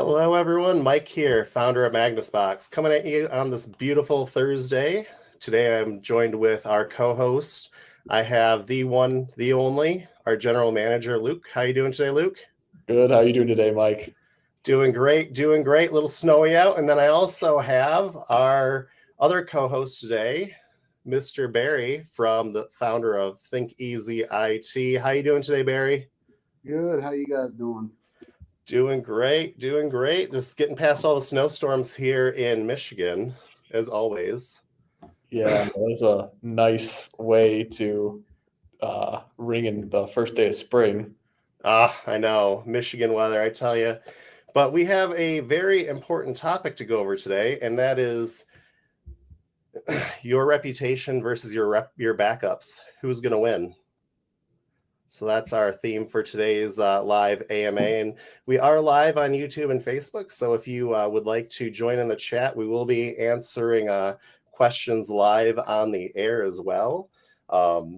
Hello, everyone. Mike here, founder of Magnus, coming at you on this beautiful Thursday. Today, I'm joined with our co-host. I have the one, the only, our general manager, Luke. How you doing today, Luke? Good. How are you doing today, Mike? Doing great, doing great. A little snowy out. And then I also have our other co-host today, Mr. Barry, from the founder of ThinkEz IT. How you doing today, Barry? Good. How you guys doing? Doing great, doing great. Just getting past all the snowstorms here in Michigan, as always. Yeah, that was a nice way to ring in the first day of spring. I know, Michigan weather, I tell you. But we have a very important topic to go over today, and that is your reputation versus your backups. Who's going to win? So that's our theme for today's live AMA. And we are live on YouTube and Facebook. So if you would like to join in the chat, we will be answering questions live on the air as well.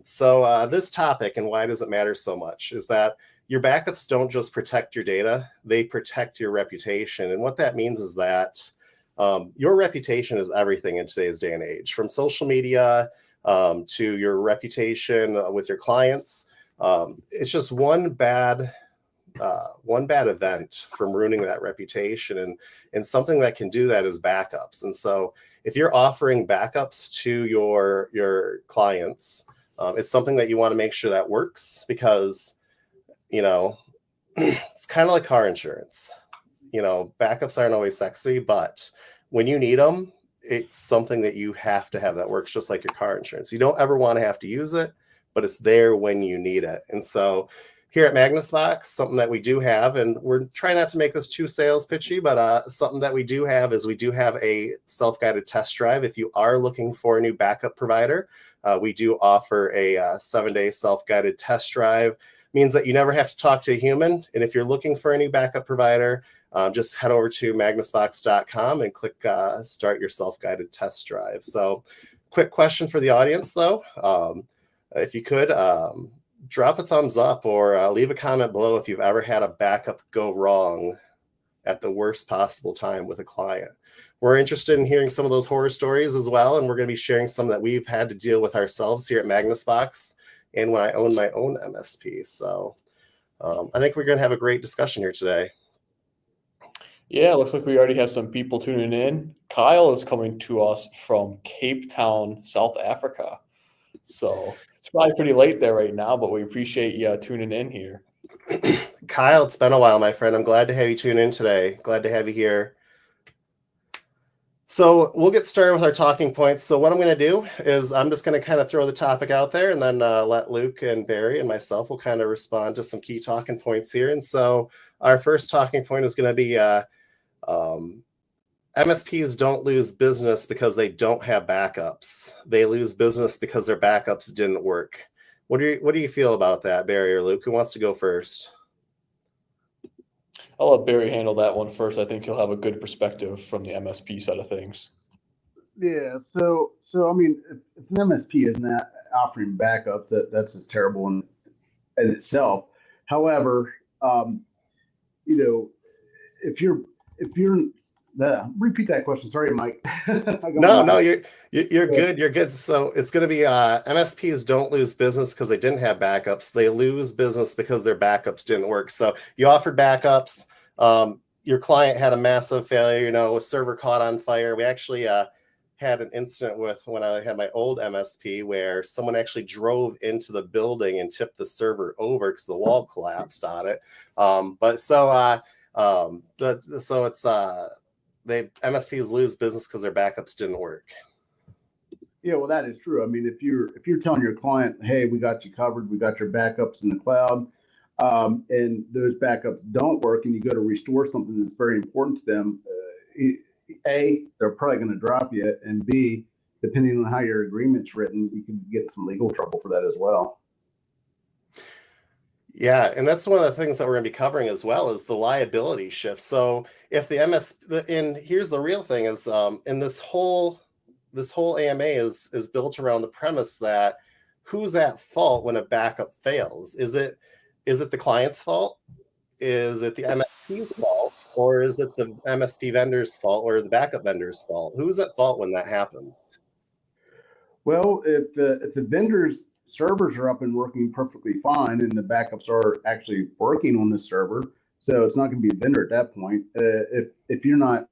So this topic and why does it matter so much is that your backups don't just protect your data, they protect your reputation. And what that means is that your reputation is everything in today's day and age, from social media to your reputation with your clients. It's just one bad event from ruining that reputation, and something that can do that is backups. And so if you're offering backups to your clients, it's something that you want to make sure that works, because it's kind of like car insurance. Backups aren't always sexy, but when you need them, it's something that you have to have that works, just like your car insurance. You don't ever want to have to use it, but it's there when you need it. And so here at Magnus, something that we do have, and we're trying not to make this too sales pitchy, but something that we do have is we do have a self-guided test drive. If you are looking for a new backup provider, we do offer a 7-day self-guided test drive. Means that you never have to talk to a human. And if you're looking for a new backup provider, just head over to magnusbox.com and click start your self-guided test drive. So quick question for the audience, though. If you could drop a thumbs up or leave a comment below if you've ever had a backup go wrong at the worst possible time with a client. We're interested in hearing some of those horror stories as well, and we're going to be sharing some that we've had to deal with ourselves here at Magnus and when I own my own MSP. So I think we're going to have a great discussion here today. Yeah, it looks like we already have some people tuning in. Kyle is coming to us from Cape Town, South Africa. So it's probably pretty late there right now, but we appreciate you tuning in here. Kyle, it's been a while, my friend. I'm glad to have you tune in today. Glad to have you here. So we'll get started with our talking points. So what I'm going to do is I'm just going to kind of throw the topic out there, and then let Luke and Barry and myself will kind of respond to some key talking points here. And so our first talking point is going to be MSPs don't lose business because they don't have backups. They lose business because their backups didn't work. What do you feel about that, Barry or Luke? Who wants to go first? I'll let Barry handle that one first. I think he'll have a good perspective from the MSP side of things. Yeah. So I mean, if an MSP is not offering backups, that's just terrible in itself. However, if you're repeat that question. Sorry, Mike. No, you're good. You're good. So it's going to be MSPs don't lose business because they didn't have backups. They lose business because their backups didn't work. So you offered backups. Your client had a massive failure. A server caught on fire. We actually had an incident with when I had my old MSP where someone actually drove into the building and tipped the server over because the wall collapsed on it. MSPs lose business because their backups didn't work. Yeah, well, that is true. I mean, if you're telling your client, hey, we got you covered, we got your backups in the cloud, and those backups don't work, and you go to restore something that's very important to them, A, they're probably going to drop you, and B, depending on how your agreement's written, you can get in some legal trouble for that as well. Yeah, and that's one of the things that we're going to be covering as well is the liability shift. So if and here's the real thing is, in this whole AMA is built around the premise that who's at fault when a backup fails? Is it the client's fault? Is it the MSP's fault? Or is it the MSP vendor's fault or the backup vendor's fault? Who's at fault when that happens? Well, if the vendor's servers are up and working perfectly fine, and the backups are actually working on the server, so it's not going to be a vendor at that point. If you're not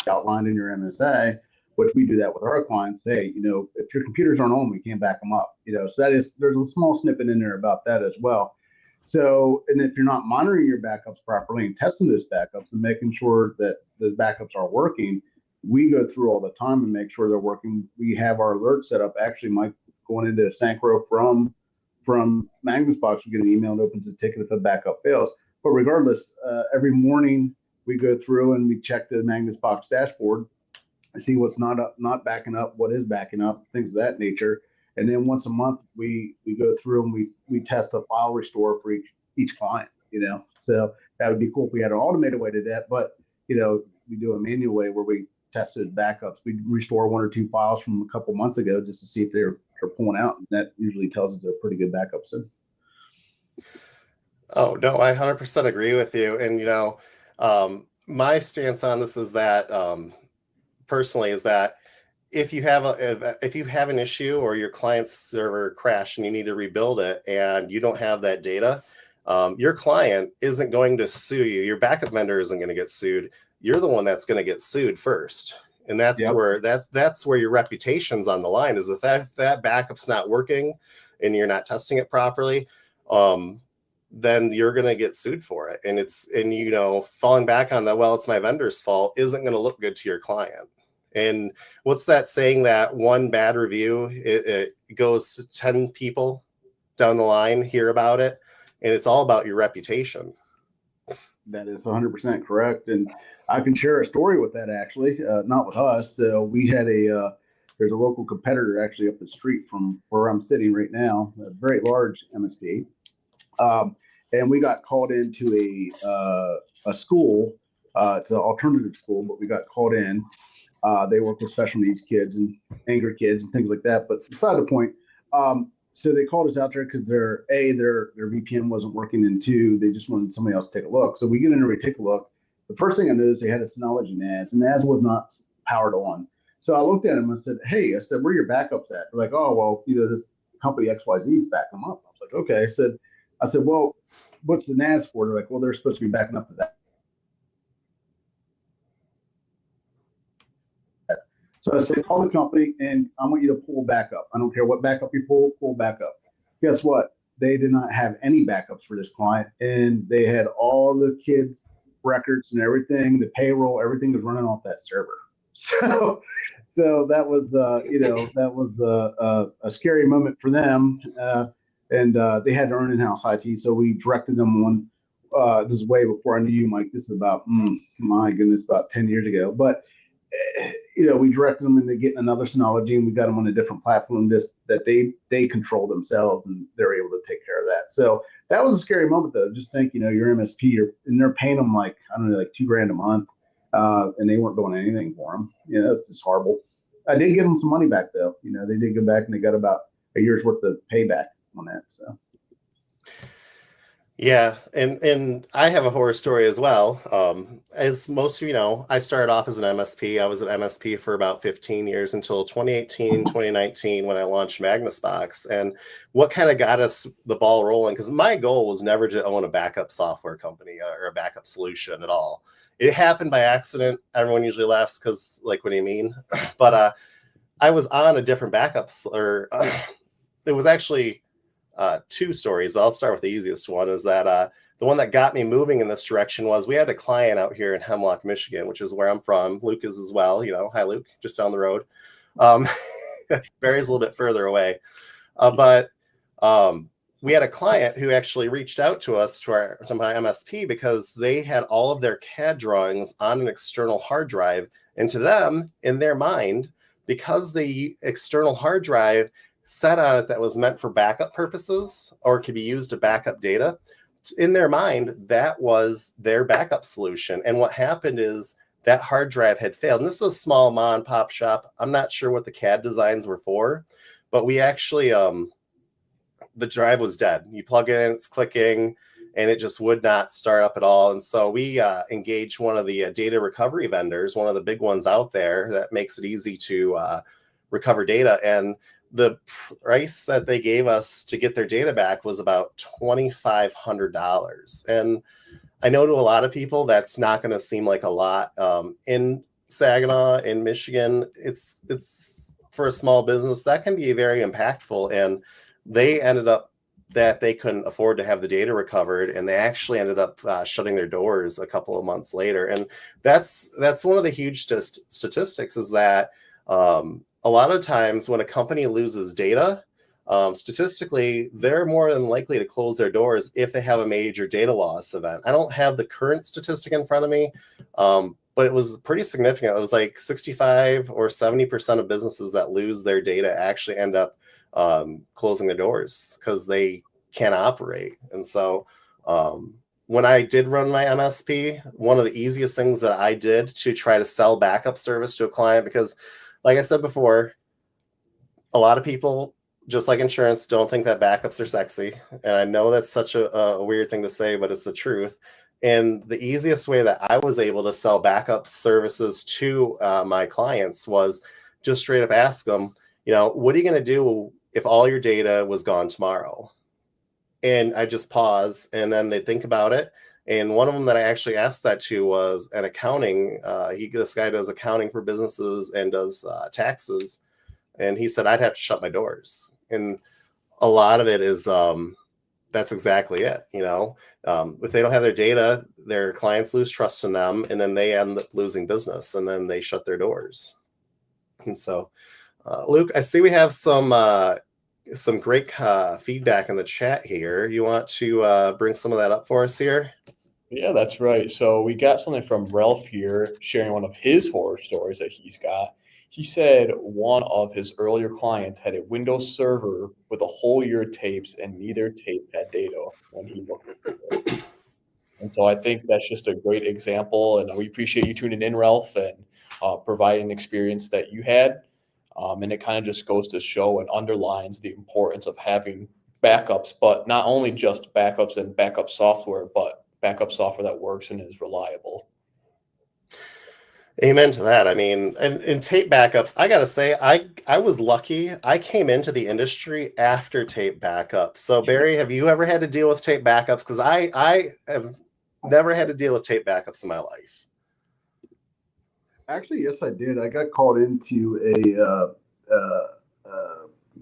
outlined in your MSA, which we do that with our clients, hey, if your computers aren't on, we can't back them up. So there's a small snippet in there about that as well. So, and if you're not monitoring your backups properly and testing those backups and making sure that the backups are working, we go through all the time and make sure they're working. We have our alerts set up. Actually, Mike, going into Synchro from Magnus box, we get an email and opens a ticket if a backup fails. But regardless, every morning we go through and we check the Magnus box dashboard, see what's not backing up, what is backing up, things of that nature. And then once a month, we go through and we test a file restore for each client, So that would be cool if we had an automated way to that. But, we do a manual way where we test those backups. We restore 1 or 2 files from a couple months ago just to see if they're pulling out. And that usually tells us they're pretty good backups. Oh, no, I 100% agree with you. And, my stance on this is that, personally, is that if you have an issue or your client's server crashed and you need to rebuild it and you don't have that data, your client isn't going to sue you. Your backup vendor isn't going to get sued. You're the one that's going to get sued first. And that's where your reputation's on the line, is if that backup's not working and you're not testing it properly, then you're going to get sued for it. And falling back on that, well, it's my vendor's fault, isn't going to look good to your client. And what's that saying, that one bad review, it goes to 10 people down the line hear about it, and it's all about your reputation. That is 100% correct. And I can share a story with that, actually, not with us. So we had there's a local competitor actually up the street from where I'm sitting right now, a very large MSP. And we got called into a school. It's an alternative school, but we got called in. They work with special needs kids and angry kids and things like that. But beside the point, so they called us out there because their VPN wasn't working, and 2, they just wanted somebody else to take a look. So we get in there, we take a look. The first thing I noticed, they had a Synology NAS, and NAS was not powered on. So I looked at them and said, "Hey," I said, "where are your backups at?" They're like, "Oh, well, this company XYZ is backing them up." I was like, "Okay." I said, "Well, what's the NAS for?" They're like, "Well, they're supposed to be backing up to that." So I said, "Call the company and I want you to pull backup. I don't care what backup you pull backup." Guess what? They did not have any backups for this client, and they had all the kids' records and everything, the payroll, everything was running off that server. So that was, that was a scary moment for them. And they had to earn in-house IT. So we directed them on, this is way before I knew you, Mike. This is about, my goodness, about 10 years ago. But we directed them into getting another Synology, and we got them on a different platform that they control themselves, and they're able to take care of that. So that was a scary moment, though. Just think, your MSP, and they're paying them like $2,000 a month, and they weren't doing anything for them. It's just horrible. I did give them some money back, though. They did go back and they got about a year's worth of payback on that. So. Yeah, and I have a horror story as well. As most of you know, I started off as an MSP. I was an MSP for about 15 years until 2018, 2019, when I launched Magnus Box. And what kind of got us the ball rolling, because my goal was never to own a backup software company or a backup solution at all. It happened by accident. Everyone usually laughs because, like, what do you mean? But I was on a different backups, or it was actually 2 stories, but I'll start with the easiest one. Is that the one that got me moving in this direction was we had a client out here in Hemlock, Michigan, which is where I'm from. Luke is as well. Hi, Luke, just down the road. Barry's a little bit further away. But we had a client who actually reached out to us, to my MSP, because they had all of their CAD drawings on an external hard drive. And to them, in their mind, because the external hard drive set on it that was meant for backup purposes or could be used to back up data, in their mind, that was their backup solution. And what happened is that hard drive had failed. And this is a small mom and pop shop. I'm not sure what the CAD designs were for, but we actually the drive was dead. You plug it in, it's clicking, and it just would not start up at all. And so we engaged one of the data recovery vendors, one of the big ones out there that makes it easy to recover data. And the price that they gave us to get their data back was about $2,500. And I know to a lot of people that's not going to seem like a lot. In Saginaw, in Michigan, it's for a small business that can be very impactful. And they ended up that they couldn't afford to have the data recovered, and they actually ended up shutting their doors a couple of months later. And that's one of the huge statistics is that a lot of times when a company loses data, statistically, they're more than likely to close their doors if they have a major data loss event. I don't have the current statistic in front of me, but it was pretty significant. It was like 65 or 70% of businesses that lose their data actually end up closing their doors because they can't operate. And so when I did run my MSP, one of the easiest things that I did to try to sell backup service to a client, because like I said before, a lot of people, just like insurance, don't think that backups are sexy. And I know that's such a weird thing to say, but it's the truth. And the easiest way that I was able to sell backup services to my clients was just straight up ask them, what are you going to do if all your data was gone tomorrow? And I just pause, and then they think about it. And one of them that I actually asked that to was an accounting. This guy does accounting for businesses and does taxes. And he said, I'd have to shut my doors. And a lot of it is that's exactly it. If they don't have their data, their clients lose trust in them, and then they end up losing business, and then they shut their doors. And so, Luke, I see we have some great feedback in the chat here. You want to bring some of that up for us here? Yeah, that's right. So we got something from Ralph here sharing one of his horror stories that he's got. He said one of his earlier clients had a Windows server with a whole year of tapes, and neither tape had data when he looked at it. And so I think that's just a great example. And we appreciate you tuning in, Ralph, and providing an experience that you had. And it kind of just goes to show and underlines the importance of having backups, but not only just backups and backup software, but backup software that works and is reliable. Amen to that. I mean, and in tape backups, I got to say, I was lucky. I came into the industry after tape backups. So Barry, have you ever had to deal with tape backups? Because I have never had to deal with tape backups in my life. Actually, yes, I did. I got called into a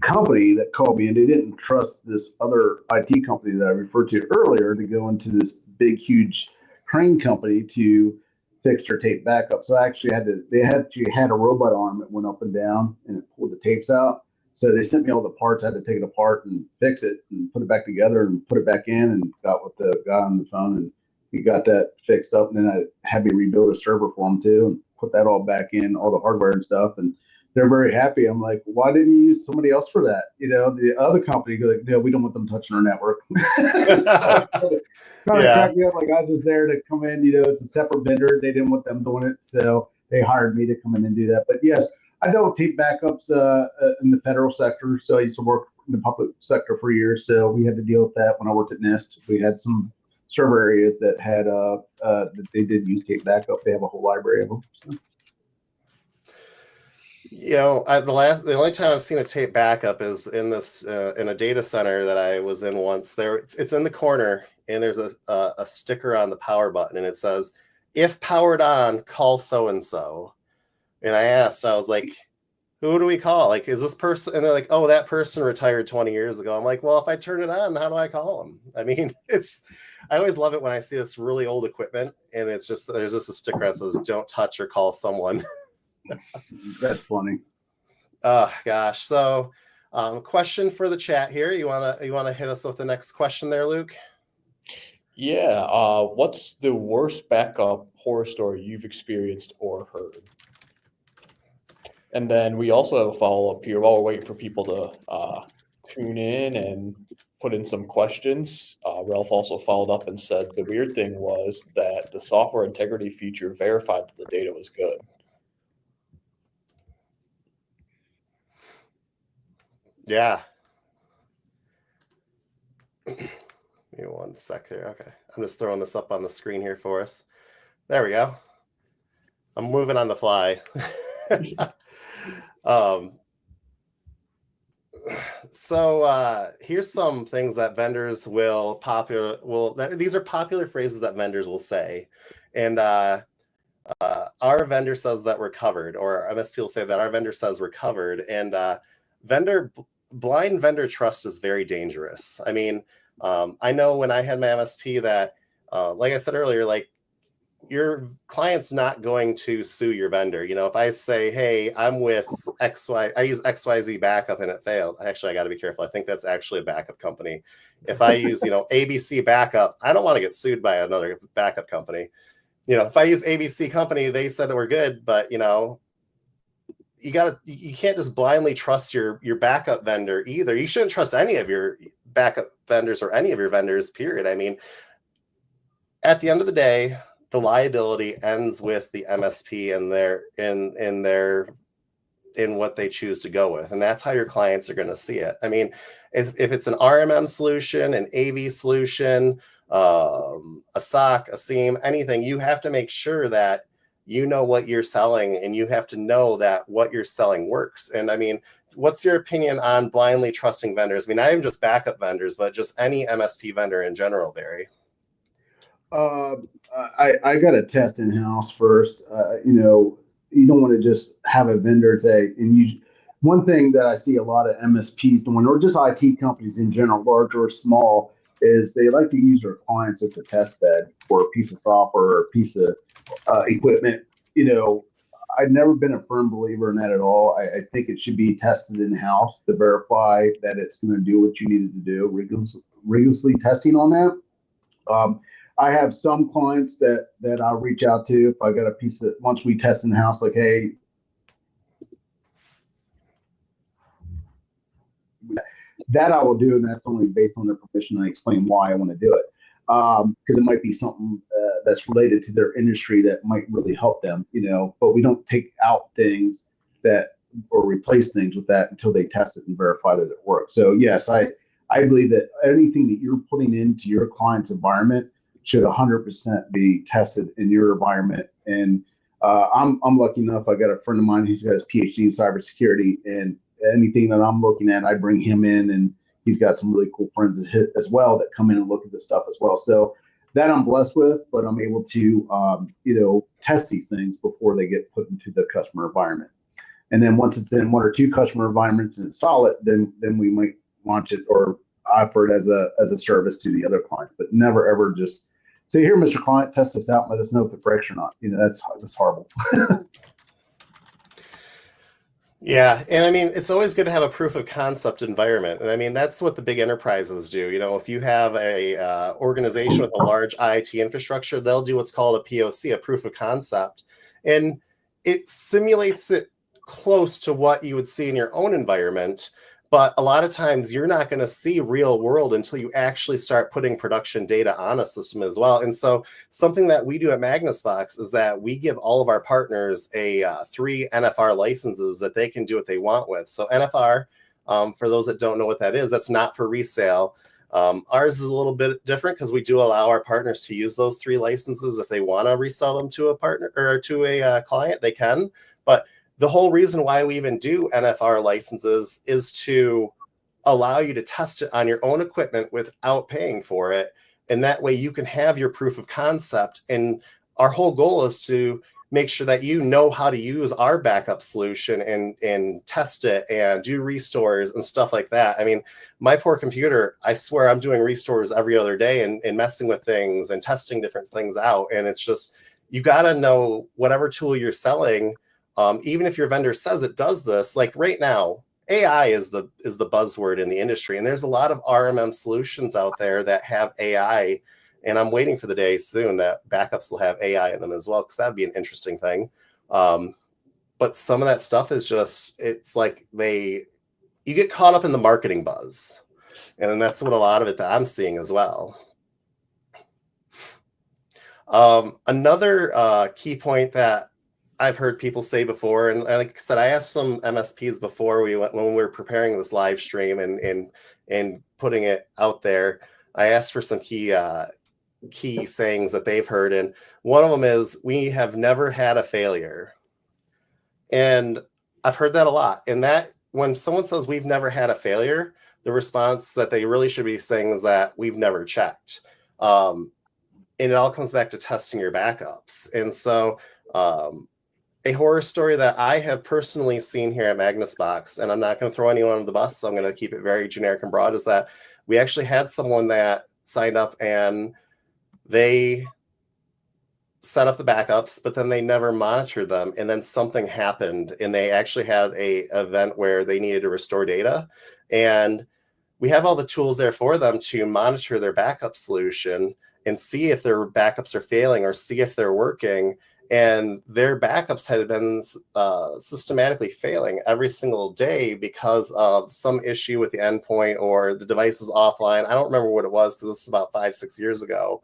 company that called me, and they didn't trust this other IT company that I referred to earlier to go into this big, huge crane company to fix their tape backup. So I actually they had a robot arm that went up and down and it pulled the tapes out. So they sent me all the parts. I had to take it apart and fix it and put it back together and put it back in, and got with the guy on the phone, and he got that fixed up. And then I had me rebuild a server for him too, and put that all back in, all the hardware and stuff. And they're very happy. I'm like, why didn't you use somebody else for that? The other company goes like, no, we don't want them touching our network. So, kind of cracked me up. Like, I was just there to come in, it's a separate vendor. They didn't want them doing it. So they hired me to come in and do that. But yeah, I dealt with tape backups in the federal sector. So I used to work in the public sector for years. So we had to deal with that when I worked at NIST. We had some server areas that had that they did use tape backup. They have a whole library of them. So. The only time I've seen a tape backup is in this in a data center that I was in once. It's in the corner, and there's a sticker on the power button, and it says, "If powered on, call so and so." And I was like, "Who do we call? Like, is this person?" And they're like, "Oh, that person retired 20 years ago." I'm like, "Well, if I turn it on, how do I call them?" I mean, I always love it when I see this really old equipment, and there's just a sticker that says, "Don't touch or call someone." That's funny. Oh gosh. So question for the chat here. You wanna hit us with the next question there, Luke? Yeah. What's the worst backup horror story you've experienced or heard? And then we also have a follow-up here while we're waiting for people to tune in and put in some questions. Ralph also followed up and said the weird thing was that the software integrity feature verified that the data was good. Yeah. Give me 1 sec here. Okay. I'm just throwing this up on the screen here for us. There we go. I'm moving on the fly. So here's some things that vendors will these are popular phrases that vendors will say. And our vendor says that we're covered, or MSP will say that our vendor says we're covered. And blind vendor trust is very dangerous. I mean, I know when I had my MSP that, like I said earlier, like, your client's not going to sue your vendor. You know, if I say, hey, I'm with XY, I use XYZ backup and it failed. Actually, I got to be careful. I think that's actually a backup company. If I use, ABC backup, I don't want to get sued by another backup company. If I use ABC company, they said we're good, but you can't just blindly trust your backup vendor either. You shouldn't trust any of your backup vendors or any of your vendors, period. I mean, at the end of the day, the liability ends with the MSP and in what they choose to go with. And that's how your clients are going to see it. I mean, if it's an RMM solution, an AV solution, a SOC, a SIEM, anything, you have to make sure that you know what you're selling, and you have to know that what you're selling works. And I mean, what's your opinion on blindly trusting vendors? I mean, not even just backup vendors, but just any MSP vendor in general, Barry. I got to test in house first. You don't want to just have a vendor say, one thing that I see a lot of MSPs doing, or just IT companies in general, large or small, is they like to use their clients as a test bed for a piece of software or a piece of equipment. I've never been a firm believer in that at all. I think it should be tested in house to verify that it's going to do what you need it to do, rigorously testing on that. I have some clients that I'll reach out to if I got a piece that once we test in the house, like, hey, that I will do, and that's only based on their permission. I explain why I want to do it, because it might be something that's related to their industry that might really help them, but we don't take out things or replace things with that until they test it and verify that it works. So yes, I believe that anything that you're putting into your client's environment should 100% be tested in your environment. And I'm lucky enough, I got a friend of mine who's got his PhD in cybersecurity, and anything that I'm looking at, I bring him in, and he's got some really cool friends as well that come in and look at this stuff as well. So that I'm blessed with, but I'm able to, test these things before they get put into the customer environment. And then once it's in 1 or 2 customer environments and install it, then we might launch it or offer it as a service to the other clients, but never ever just say, here, Mr. Client, test this out and let us know if it breaks or not. That's horrible. Yeah. And I mean, it's always good to have a proof of concept environment. And I mean, that's what the big enterprises do. If you have a organization with a large IT infrastructure, they'll do what's called a POC, a proof of concept. And it simulates it close to what you would see in your own environment. But a lot of times you're not going to see real world until you actually start putting production data on a system as well. And so something that we do at Magnus Box is that we give all of our partners 3 NFR licenses that they can do what they want with. So NFR, for those that don't know what that is, that's not for resale. Ours is a little bit different because we do allow our partners to use those 3 licenses. If they want to resell them to a partner or to a client, they can. But the whole reason why we even do NFR licenses is to allow you to test it on your own equipment without paying for it. And that way you can have your proof of concept. And our whole goal is to make sure that you know how to use our backup solution and test it and do restores and stuff like that. I mean, my poor computer, I swear I'm doing restores every other day and messing with things and testing different things out. And it's just, you got to know whatever tool you're selling. Even if your vendor says it does this, like right now, AI is the buzzword in the industry. And there's a lot of RMM solutions out there that have AI. And I'm waiting for the day soon that backups will have AI in them as well, because that'd be an interesting thing. But some of that stuff is just, it's like you get caught up in the marketing buzz. And that's what a lot of it that I'm seeing as well. Another key point that I've heard people say before, and like I said, I asked some MSPs before when we were preparing this live stream and putting it out there. I asked for some key sayings that they've heard, and one of them is, we have never had a failure. And I've heard that a lot. And that when someone says we've never had a failure, the response that they really should be saying is that we've never checked. And it all comes back to testing your backups. And so a horror story that I have personally seen here at Magnus Box, and I'm not going to throw anyone on the bus, so I'm going to keep it very generic and broad, is that we actually had someone that signed up and they set up the backups, but then they never monitored them. And then something happened and they actually had a event where they needed to restore data. And we have all the tools there for them to monitor their backup solution and see if their backups are failing or see if they're working. And their backups had been systematically failing every single day because of some issue with the endpoint or the device was offline. I don't remember what it was because this is about 5-6 years ago.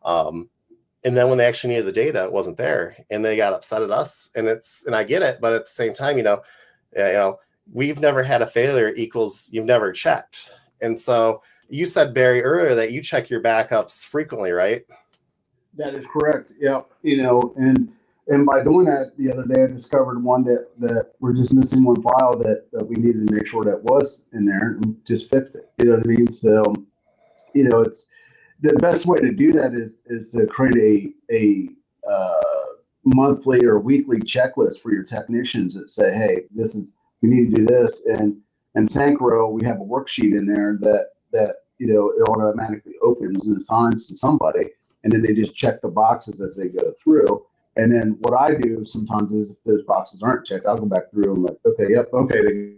And then when they actually needed the data, it wasn't there, and they got upset at us. And I get it, but at the same time, we've never had a failure equals you've never checked. And so you said, Barry, earlier that you check your backups frequently, right? That is correct. Yeah. And by doing that the other day, I discovered one that we're just missing one file that we needed to make sure that was in there and just fixed it. You know what I mean? So, it's the best way to do that is to create a monthly or weekly checklist for your technicians that say, hey, we need to do this. And Synchro, we have a worksheet in there that it automatically opens and assigns to somebody. And then they just check the boxes as they go through. And then what I do sometimes is if those boxes aren't checked, I'll go back through and like, okay, yep, okay.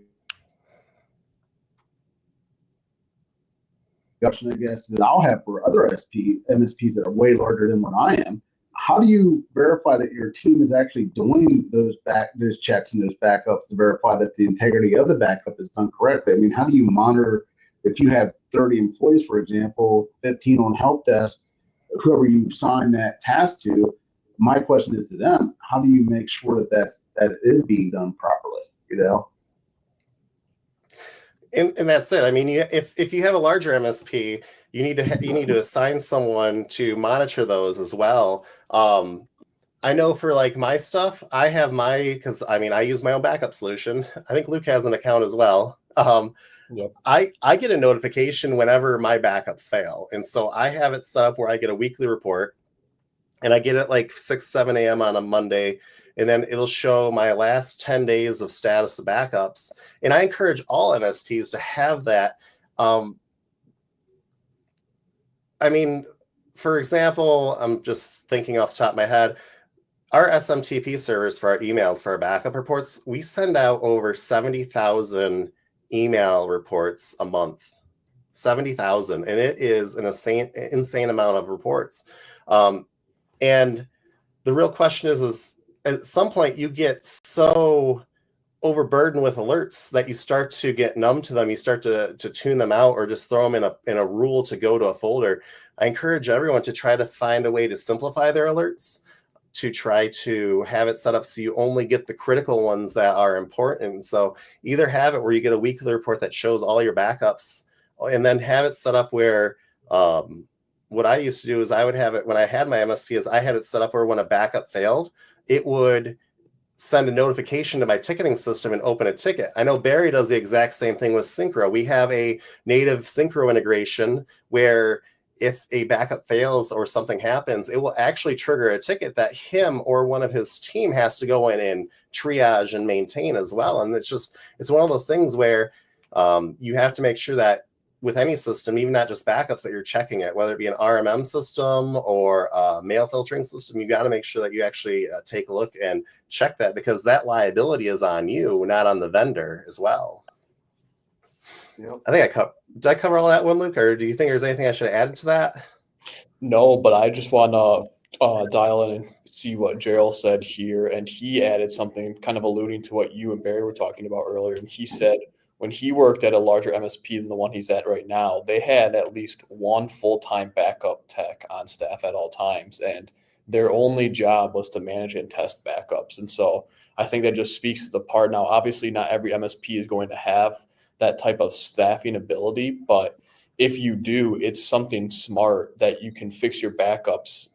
I guess that I'll have for other MSPs that are way larger than what I am. How do you verify that your team is actually doing those checks and those backups to verify that the integrity of the backup is done correctly? I mean, how do you monitor if you have 30 employees, for example, 15 on help desk, whoever you assign that task to? My question is to them: how do you make sure that it is being done properly? And that's it. I mean, if you have a larger MSP, you need to assign someone to monitor those as well. I know for like my stuff, I have because I use my own backup solution. I think Luke has an account as well. Yep. I get a notification whenever my backups fail, and so I have it set up where I get a weekly report, and I get it like 6-7 a.m. on a Monday. And then it'll show my last 10 days of status of backups. And I encourage all MSPs to have that. For example, I'm just thinking off the top of my head, our SMTP servers for our emails, for our backup reports, we send out over 70,000 email reports a month. 70,000. And it is an insane amount of reports. And the real question is at some point you get so overburdened with alerts that you start to get numb to them. You start to tune them out or just throw them in a rule to go to a folder. I encourage everyone to try to find a way to simplify their alerts, to try to have it set up so you only get the critical ones that are important. So either have it where you get a weekly report that shows all your backups, and then have it set up where what I used to do is I would have it when I had my MSP is I had it set up where when a backup failed, it would send a notification to my ticketing system and open a ticket. I know Barry does the exact same thing with Synchro. We have a native Synchro integration where if a backup fails or something happens, it will actually trigger a ticket that him or one of his team has to go in and triage and maintain as well. And it's one of those things where you have to make sure that with any system, even not just backups, that you're checking it, whether it be an RMM system or a mail filtering system, you got to make sure that you actually take a look and check that, because that liability is on you, not on the vendor as well. Yep. I think did I cover all that one, Luke, or do you think there's anything I should have added to that? No, but I just want to dial in and see what Gerald said here. And he added something kind of alluding to what you and Barry were talking about earlier. And he said, when he worked at a larger MSP than the one he's at right now, they had at least one full-time backup tech on staff at all times, and their only job was to manage and test backups. And so I think that just speaks to the part. Now, obviously, not every MSP is going to have that type of staffing ability, but if you do, it's something smart that you can fix your backups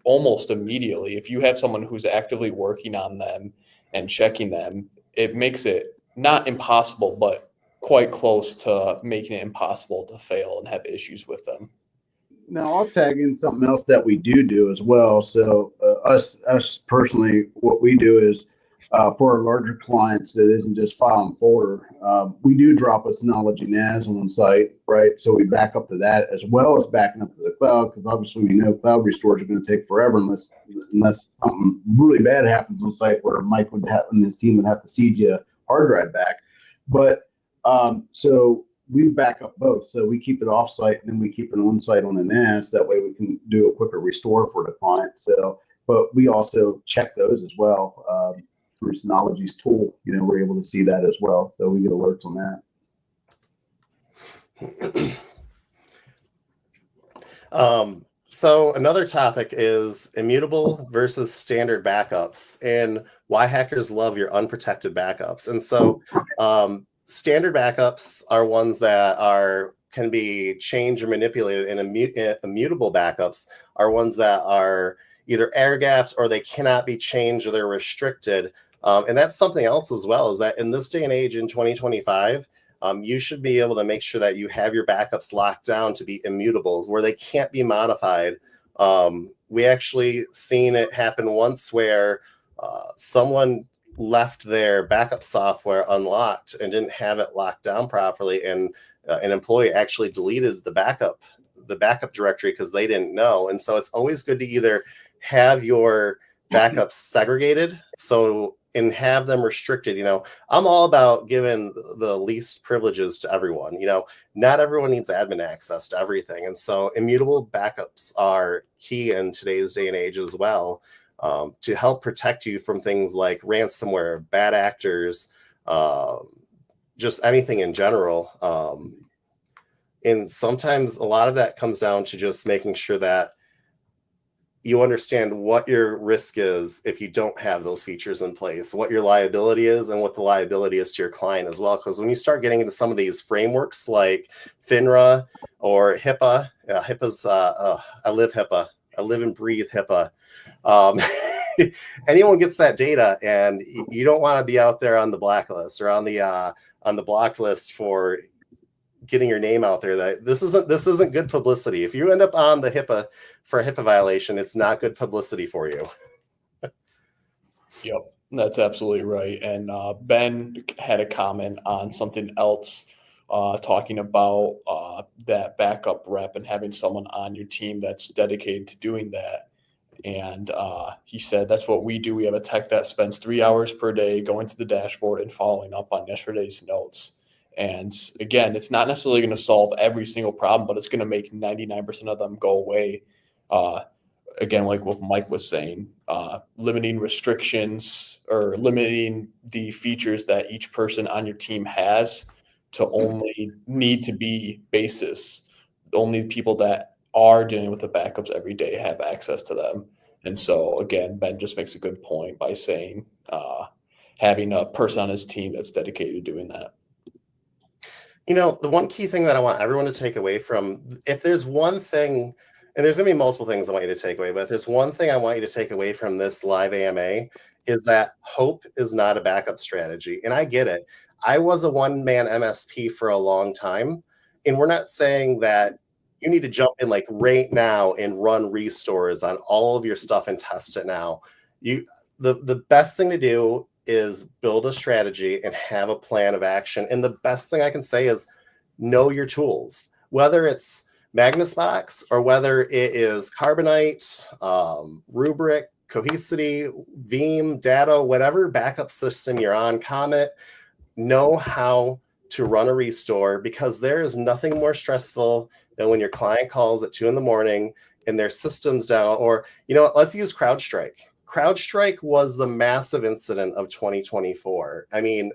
almost immediately. If you have someone who's actively working on them and checking them, it makes it not impossible, but quite close to making it impossible to fail and have issues with them. Now I'll tag in something else that we do as well. So us personally, what we do is for our larger clients that isn't just file and folder, we do drop a Synology NAS on site, right? So we back up to that as well as backing up to the cloud, because obviously we know cloud restores are going to take forever unless something really bad happens on site where Mike would have and his team would have to siege a hard drive back. But so we back up both. So we keep it off site and then we keep it on site on the NAS. That way we can do a quicker restore for the client. So, but we also check those as well through Synology's tool. You know, we're able to see that as well. So we get alerts on that. So another topic is immutable versus standard backups and why hackers love your unprotected backups. And so standard backups are ones that can be changed or manipulated, and immutable backups are ones that are either air gapped or they cannot be changed or they're restricted. And that's something else as well, is that in this day and age in 2025, you should be able to make sure that you have your backups locked down to be immutable, where they can't be modified. We actually seen it happen once where someone left their backup software unlocked and didn't have it locked down properly, and an employee actually deleted the backup directory because they didn't know. And so it's always good to either have your backups segregated and have them restricted. You know, I'm all about giving the least privileges to everyone. You know, not everyone needs admin access to everything, and so immutable backups are key in today's day and age as well. To help protect you from things like ransomware, bad actors, just anything in general. And sometimes a lot of that comes down to just making sure that you understand what your risk is if you don't have those features in place, what your liability is and what the liability is to your client as well. Because when you start getting into some of these frameworks like FINRA or HIPAA, HIPAA's, I live HIPAA. I live and breathe HIPAA. Anyone gets that data, and you don't want to be out there on the blacklist or on the blocked list for getting your name out there. That this isn't good publicity. If you end up on the HIPAA for a HIPAA violation, it's not good publicity for you. Yep, that's absolutely right. And Ben had a comment on something else, talking about that backup rep and having someone on your team that's dedicated to doing that. And he said, that's what we do. We have a tech that spends 3 hours per day going to the dashboard and following up on yesterday's notes. And again, it's not necessarily going to solve every single problem, but it's going to make 99% of them go away. Again, like what Mike was saying, limiting restrictions or limiting the features that each person on your team has to only need to be basis. Only people that are dealing with the backups every day have access to them. And so again, Ben just makes a good point by saying having a person on his team that's dedicated to doing that. You know, the one key thing that I want everyone to take away from, if there's one thing, and there's going to be multiple things I want you to take away, but if there's one thing I want you to take away from this live AMA, is that hope is not a backup strategy. And I get it. I was a one-man MSP for a long time, and we're not saying that you need to jump in like right now and run restores on all of your stuff and test it now. The best thing to do is build a strategy and have a plan of action. And the best thing I can say is know your tools, whether it's Magnus Box or whether it is Carbonite, Rubrik, Cohesity, Veeam, Datto, whatever backup system you're on, Comet, know how to run a restore, because there is nothing more stressful than when your client calls at 2 a.m. and their system's down. Or, you know what, let's use CrowdStrike. CrowdStrike was the massive incident of 2024. I mean,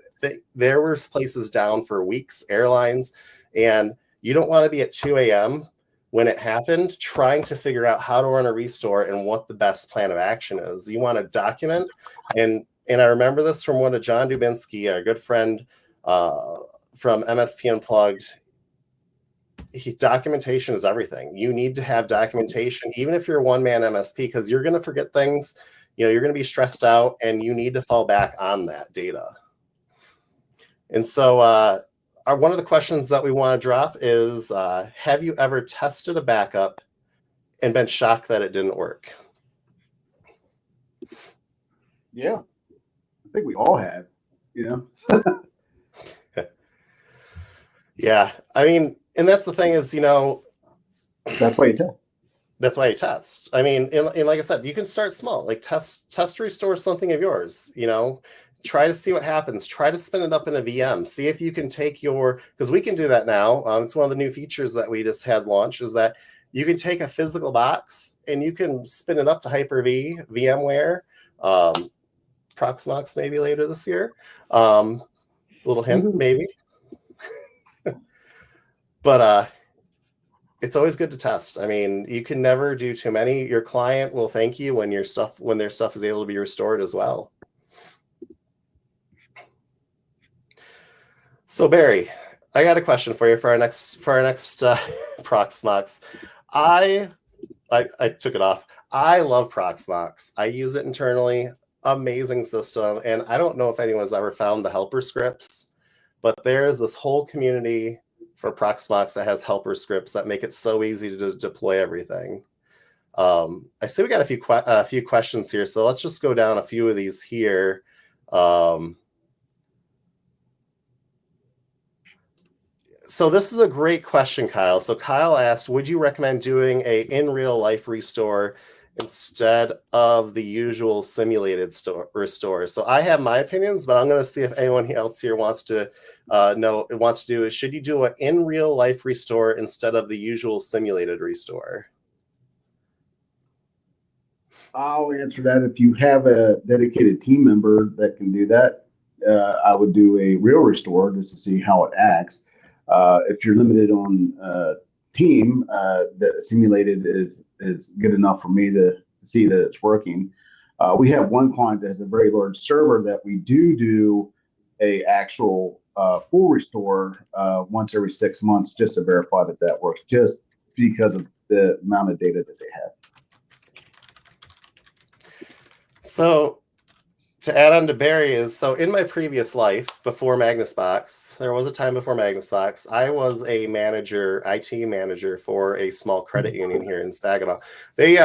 there were places down for weeks, airlines, and you don't want to be at 2 a.m. when it happened trying to figure out how to run a restore and what the best plan of action is. You want to document, and I remember this from one of John Dubinsky, our good friend from MSP Unplugged. documentation is everything. You need to have documentation, even if you're a one-man MSP, because you're going to forget things. You're going to be stressed out, and you need to fall back on that data. And so one of the questions that we want to drop is, have you ever tested a backup and been shocked that it didn't work? Yeah, I think we all have, Yeah, I mean, and that's the thing is, that's why you test. That's why you test. I mean, and like I said, you can start small, like test restore something of yours, try to see what happens. Try to spin it up in a VM. See if you can take because we can do that now. It's one of the new features that we just had launched, is that you can take a physical box and you can spin it up to Hyper-V, VMware, Proxmox maybe later this year. Little hint, maybe. But it's always good to test. I mean, you can never do too many. Your client will thank you when their stuff is able to be restored as well. So Barry, I got a question for you for our next Proxmox. I took it off. I love Proxmox. I use it internally. Amazing system. And I don't know if anyone has ever found the helper scripts, but there's this whole community for Proxmox that has helper scripts that make it so easy to deploy everything. I see we got a few questions here, so let's just go down a few of these here. So this is a great question, Kyle. So Kyle asked, would you recommend doing a in real life restore instead of the usual simulated restore? So I have my opinions, but I'm going to see if anyone else here wants to do it. Should you do an in real life restore instead of the usual simulated restore? I'll answer that. If you have a dedicated team member that can do that, I would do a real restore just to see how it acts. If you're limited on team, the simulated is good enough for me to see that it's working. We have one client that has a very large server that we do a actual full restore once every 6 months just to verify that works, just because of the amount of data that they have. So to add on to Barry is, so in my previous life before Magnus Box, there was a time before Magnus Box, I was a manager, IT manager for a small credit union here in Saginaw. They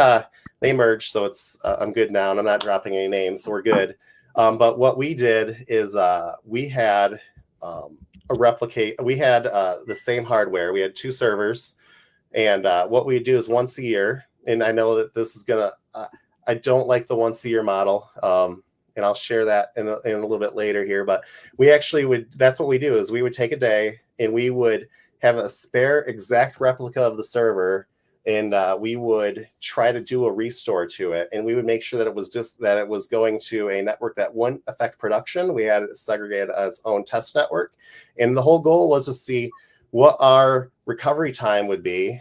merged, so it's I'm good now, and I'm not dropping any names, so we're good. But what we did is we had the same hardware. We had 2 servers, and what we do is once a year, and I know that this is gonna, I don't like the once a year model. And I'll share that in a little bit later here. But we actually that's what we do, is we would take a day and we would have a spare exact replica of the server, and we would try to do a restore to it. And we would make sure that it was going to a network that wouldn't affect production. We had it segregated on its own test network. And the whole goal was to see what our recovery time would be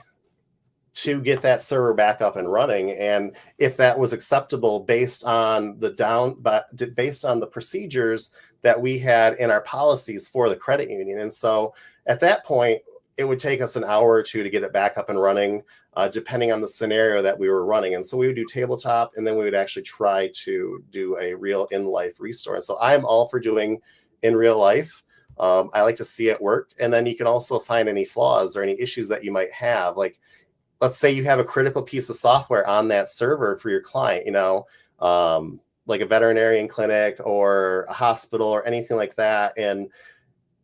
to get that server back up and running, and if that was acceptable based on the procedures that we had in our policies for the credit union. And so at that point, it would take us an hour or 2 to get it back up and running, depending on the scenario that we were running. And so we would do tabletop, and then we would actually try to do a real in-life restore. And so I'm all for doing in real life. I like to see it work, and then you can also find any flaws or any issues that you might have. Like, let's say you have a critical piece of software on that server for your client, like a veterinarian clinic or a hospital or anything like that. And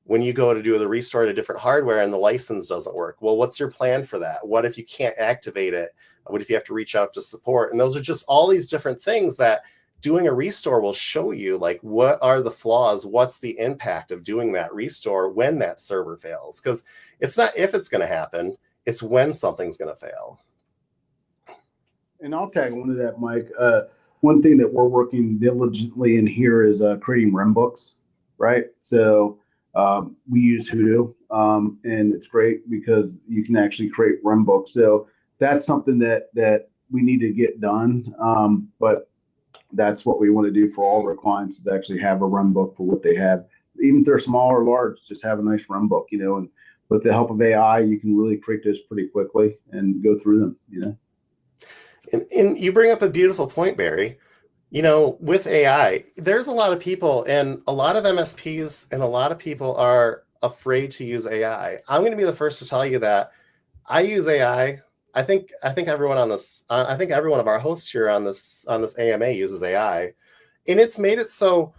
when you go to do the restore to different hardware and the license doesn't work, well, what's your plan for that? What if you can't activate it? What if you have to reach out to support? And those are just all these different things that doing a restore will show you, like, what are the flaws? What's the impact of doing that restore when that server fails? Because it's not if it's going to happen, it's when something's going to fail. And I'll tag on to that, Mike. One thing that we're working diligently in here is creating run books, right? So we use Hoodoo, and it's great because you can actually create run books. So that's something that we need to get done. But that's what we want to do for all of our clients, is actually have a run book for what they have. Even if they're small or large, just have a nice run book, and with the help of AI, you can really create those pretty quickly and go through them, you know. And you bring up a beautiful point, Barry. You know, with AI, there's a lot of people and a lot of MSPs and a lot of people are afraid to use AI. I'm going to be the first to tell you that I use AI. I think everyone on this, I think every one of our hosts here on this AMA uses AI, and it's made it so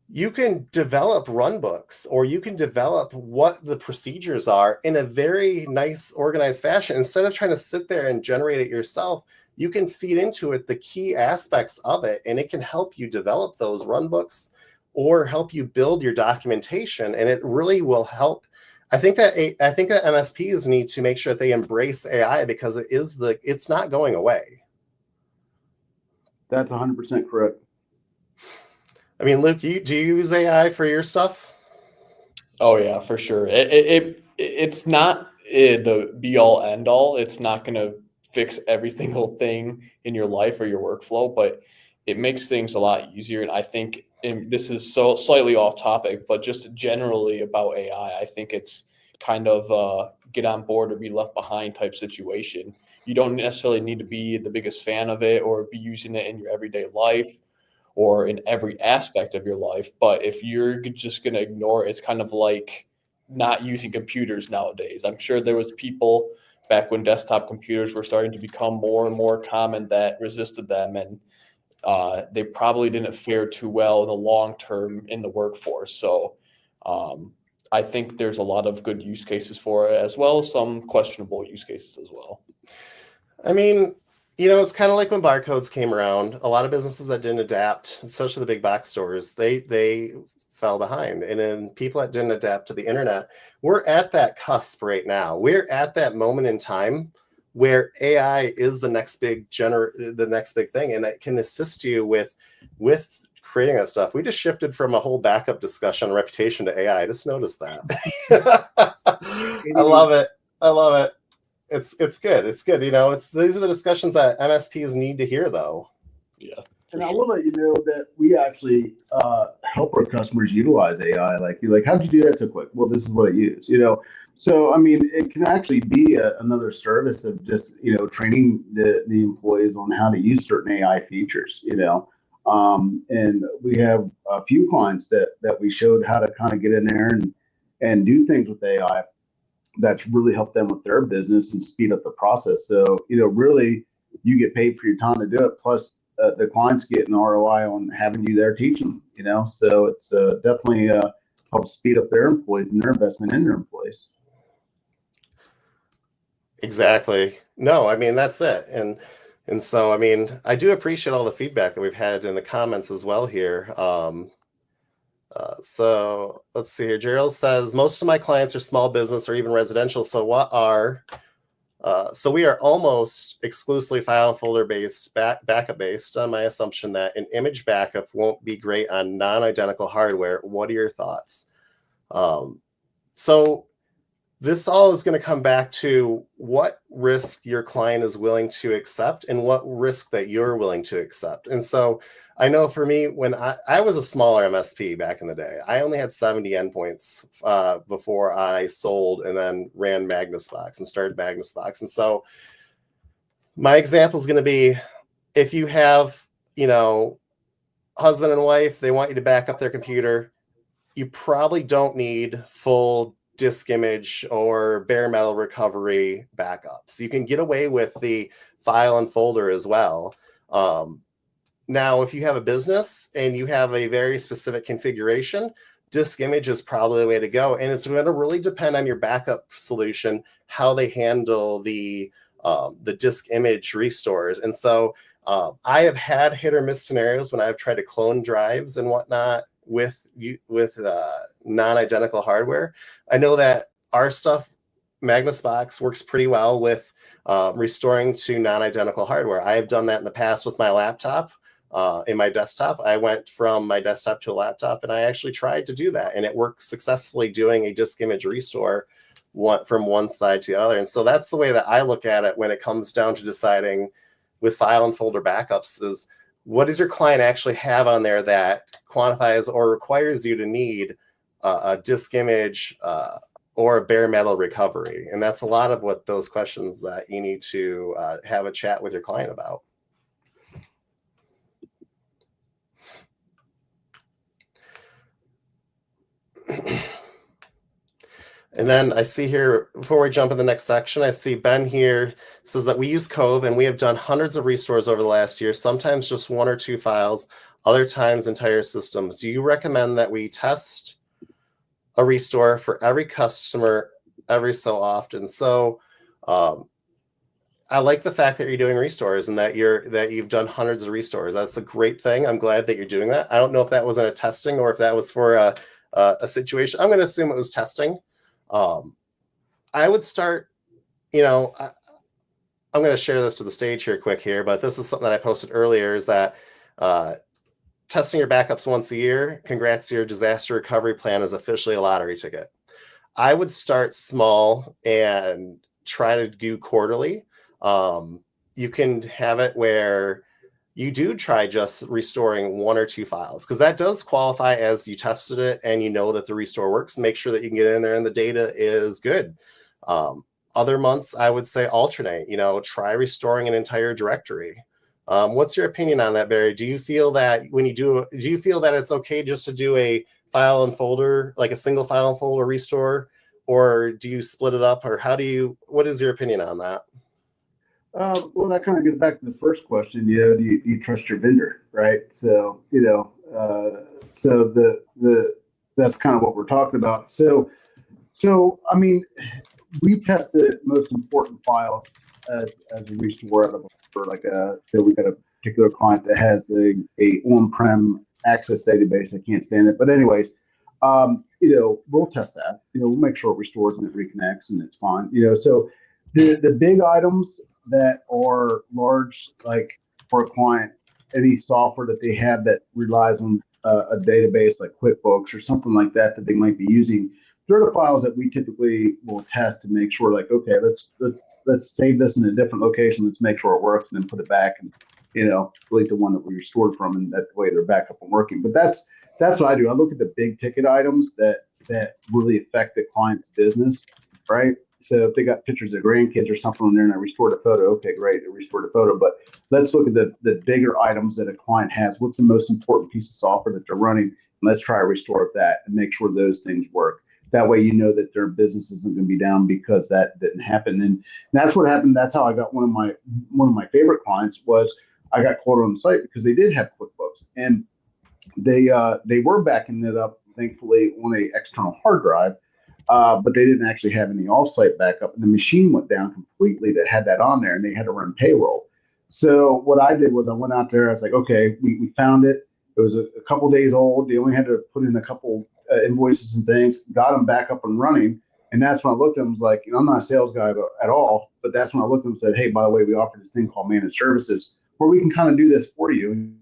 you can develop run books or you can develop what the procedures are in a very nice, organized fashion. Instead of trying to sit there and generate it yourself, you can feed into it the key aspects of it, and it can help you develop those run books or help you build your documentation. And it really will help. I think that MSPs need to make sure that they embrace AI because it's not going away. That's 100% correct. I mean, Luke, do you use AI for your stuff? Oh yeah, for sure. It's not the be all end all. It's not going to fix every single thing in your life or your workflow, but it makes things a lot easier. And I think, and this is so slightly off topic, but just generally about AI, I think it's kind of a get on board or be left behind type situation. You don't necessarily need to be the biggest fan of it or be using it in your everyday life or in every aspect of your life. But if you're just going to ignore it, it's kind of like not using computers nowadays. I'm sure there was people back when desktop computers were starting to become more and more common that resisted them, and they probably didn't fare too well in the long term in the workforce. So I think there's a lot of good use cases for it, as well as some questionable use cases as well. I mean, you know, it's kind of like when barcodes came around. A lot of businesses that didn't adapt, especially the big box stores, they fell behind. And then people that didn't adapt to the internet, we're at that cusp right now. We're at that moment in time where AI is the next big thing, and it can assist you with creating that stuff. We just shifted from a whole backup discussion on reputation to AI. I just noticed that. I love it. It's good. It's good. You know, these are the discussions that MSPs need to hear, though. Yeah. And I will let you know that we actually help our customers utilize AI. Like, you're like, how'd you do that so quick? Well, this is what I use, you know. So, I mean, it can actually be another service of just, you know, training the employees on how to use certain AI features, you know. And we have a few clients that we showed how to kind of get in there and do things with AI that's really helped them with their business and speed up the process. So, you know, really, you get paid for your time to do it. Plus, the clients get an ROI on having you there teaching them, you know. So it's definitely helps speed up their employees and their investment in their employees. Exactly. No, I mean, that's it. And so, I mean, I do appreciate all the feedback that we've had in the comments as well here. So let's see here. Gerald says, most of my clients are small business or even residential. So so we are almost exclusively file and folder based, backup based on my assumption that an image backup won't be great on non-identical hardware. What are your thoughts? So this all is going to come back to what risk your client is willing to accept and what risk that you're willing to accept. And so I know for me, when I was a smaller MSP back in the day, I only had 70 endpoints before I sold and then ran Magnus Box and started Magnus Box. And so my example is going to be, if you have, you know, husband and wife, they want you to back up their computer, you probably don't need full disk image or bare metal recovery backups. You can get away with the file and folder as well. Now, if you have a business and you have a very specific configuration, disk image is probably the way to go. And it's going to really depend on your backup solution, how they handle the disk image restores. And so I have had hit or miss scenarios when I've tried to clone drives and whatnot with non-identical hardware. I know that our stuff, Magnus Box, works pretty well with restoring to non-identical hardware. I have done that in the past with my laptop. In my desktop, I went from my desktop to a laptop, and I actually tried to do that, and it worked successfully doing a disk image restore from one side to the other. And so that's the way that I look at it when it comes down to deciding with file and folder backups is, what does your client actually have on there that quantifies or requires you to need a disk image or bare metal recovery? And that's a lot of what those questions that you need to have a chat with your client about. And then I see here, before we jump in the next section, I see Ben here says that we use Cove and we have done hundreds of restores over the last year, sometimes just 1 or 2 files, other times entire systems. Do you recommend that we test a restore for every customer every so often? So I like the fact that you're doing restores and that you've done hundreds of restores. That's a great thing. I'm glad that you're doing that. I don't know if that was in a testing or if that was for a situation. I'm going to assume it was testing. I would start, I'm going to share this to the stage here quick here, but this is something that I posted earlier, is that testing your backups once a year, congrats, your disaster recovery plan is officially a lottery ticket. I would start small and try to do quarterly. You can have it where you do try just restoring 1 or 2 files, because that does qualify as you tested it and you know that the restore works. Make sure that you can get in there and the data is good. Other months, I would say alternate, try restoring an entire directory. What's your opinion on that, Barry? Do you feel that do you feel that it's okay just to do a file and folder, like a single file and folder restore, or do you split it up, or what is your opinion on that? Well, that kind of gets back to the first question. Do you trust your vendor, right? So, that's kind of what we're talking about. So I mean, we test the most important files as a restore out of for like we got a particular client that has a on-prem access database. I can't stand it, but anyways, we'll test that. We'll make sure it restores and it reconnects and it's fine. So the big items that are large, like for a client, any software that they have that relies on a database like QuickBooks or something like that they might be using, they're the files that we typically will test to make sure, like, okay, let's save this in a different location, let's make sure it works, and then put it back and delete the one that we restored from, and that way they're back up and working. But that's what I do. I look at the big ticket items that really affect the client's business, right? So if they got pictures of grandkids or something in there and I restored a photo, okay, great, I restored a photo. But let's look at the bigger items that a client has. What's the most important piece of software that they're running? And let's try to restore that and make sure those things work. That way, that their business isn't going to be down because that didn't happen. And that's what happened. That's how I got one of my favorite clients. Was I got called on the site because they did have QuickBooks and they were backing it up, thankfully, on a external hard drive. But they didn't actually have any offsite backup, and the machine went down completely that had that on there, and they had to run payroll. So what I did was I went out there. I was like, okay, we found it. It was a couple days old. They only had to put in a couple invoices and things, got them back up and running. And that's when I looked at them, was like, I'm not a sales guy at all, but that's when I looked at them and said, hey, by the way, we offer this thing called managed services where we can kind of do this for you.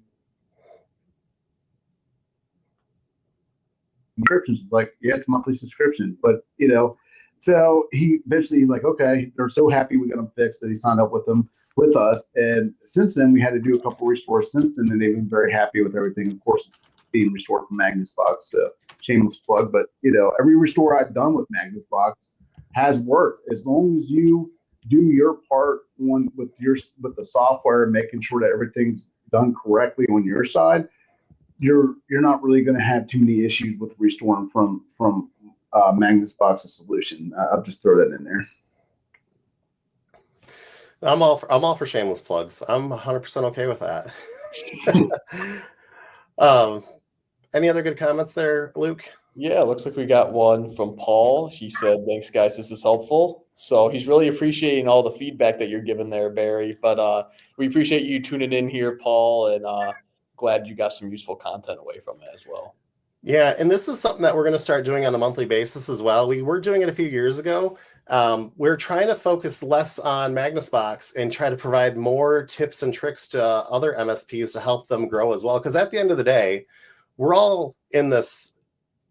Subscriptions is like, yeah, it's a monthly subscription, but so he's like, okay, they're so happy we got them fixed that he signed up with us. And since then we had to do a couple restores since then, and they've been very happy with everything. Of course, being restored from Magnus box, so shameless plug, but every restore I've done with Magnus box has worked as long as you do your part with the software, making sure that everything's done correctly on your side. You're not really going to have too many issues with restoring from Magnus box's solution. I'll just throw that in there. I'm all for shameless plugs. I'm 100% okay with that. Any other good comments there, Luke? Yeah, looks like we got one from Paul. He said, thanks, guys. This is helpful. So he's really appreciating all the feedback that you're giving there, Barry. But we appreciate you tuning in here, Paul, and glad you got some useful content away from it as well. Yeah, and this is something that we're going to start doing on a monthly basis as well. We were doing it a few years ago. We're trying to focus less on Magnus Box and try to provide more tips and tricks to other MSPs to help them grow as well. Because at the end of the day, we're all in this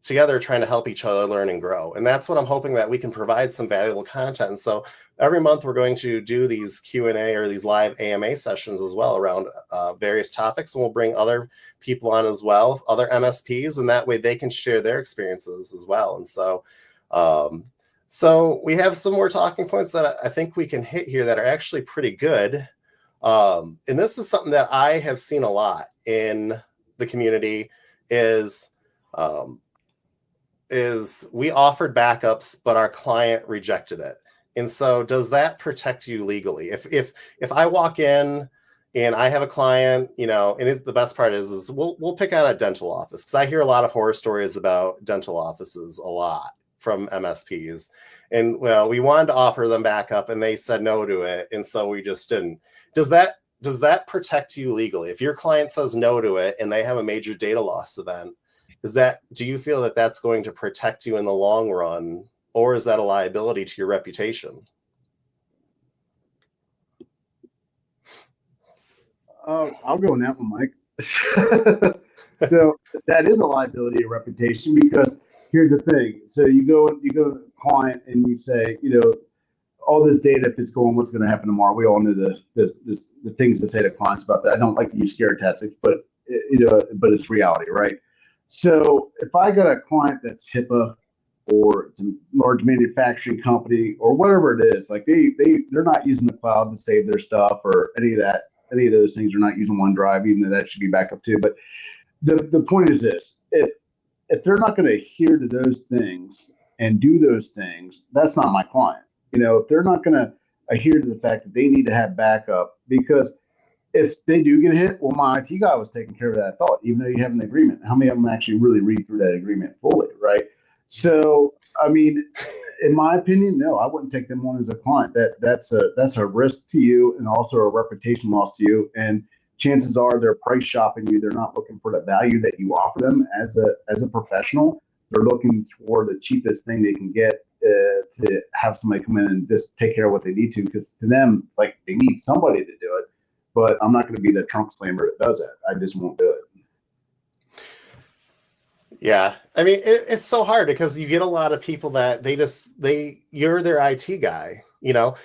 together trying to help each other learn and grow. And that's what I'm hoping, that we can provide some valuable content. So every month we're going to do these Q&A or these live AMA sessions as well around various topics. And we'll bring other people on as well, other MSPs, and that way they can share their experiences as well. And so So we have some more talking points that I think we can hit here that are actually pretty good. And this is something that I have seen a lot in the community is we offered backups, but our client rejected it. And so does that protect you legally? If I walk in and I have a client, you know, and the best part is we'll pick out a dental office, because I hear a lot of horror stories about dental offices a lot from MSPs. And well, we wanted to offer them backup and they said no to it. And so we just didn't. Does that protect you legally? If your client says no to it and they have a major data loss event, do you feel that that's going to protect you in the long run, or is that a liability to your reputation? I'll go on that one, Mike. So that is a liability of reputation, because here's the thing. So you go to a client and you say, you know, all this data, if it's going, what's going to happen tomorrow? We all know the things to say to clients about that. I don't like to use scare tactics, but but it's reality, right? So if I got a client that's HIPAA, or it's a large manufacturing company, or whatever it is, like they're not using the cloud to save their stuff or any of those things. They're not using OneDrive, even though that should be backed up too. But the point is this: if they're not going to adhere to those things and do those things, that's not my client. You know, if they're not going to adhere to the fact that they need to have backup, because if they do get hit, well, my IT guy was taking care of that thought, even though you have an agreement. How many of them actually really read through that agreement fully, right? So, I mean, in my opinion, no, I wouldn't take them on as a client. That's a risk to you, and also a reputation loss to you. And chances are they're price shopping you. They're not looking for the value that you offer them as a professional. They're looking for the cheapest thing they can get to have somebody come in and just take care of what they need to, because to them, it's like they need somebody to do it. But I'm not going to be the trunk slammer that does that. I just won't do it. Yeah, I mean, it's so hard, because you get a lot of people that you're their IT guy, you know,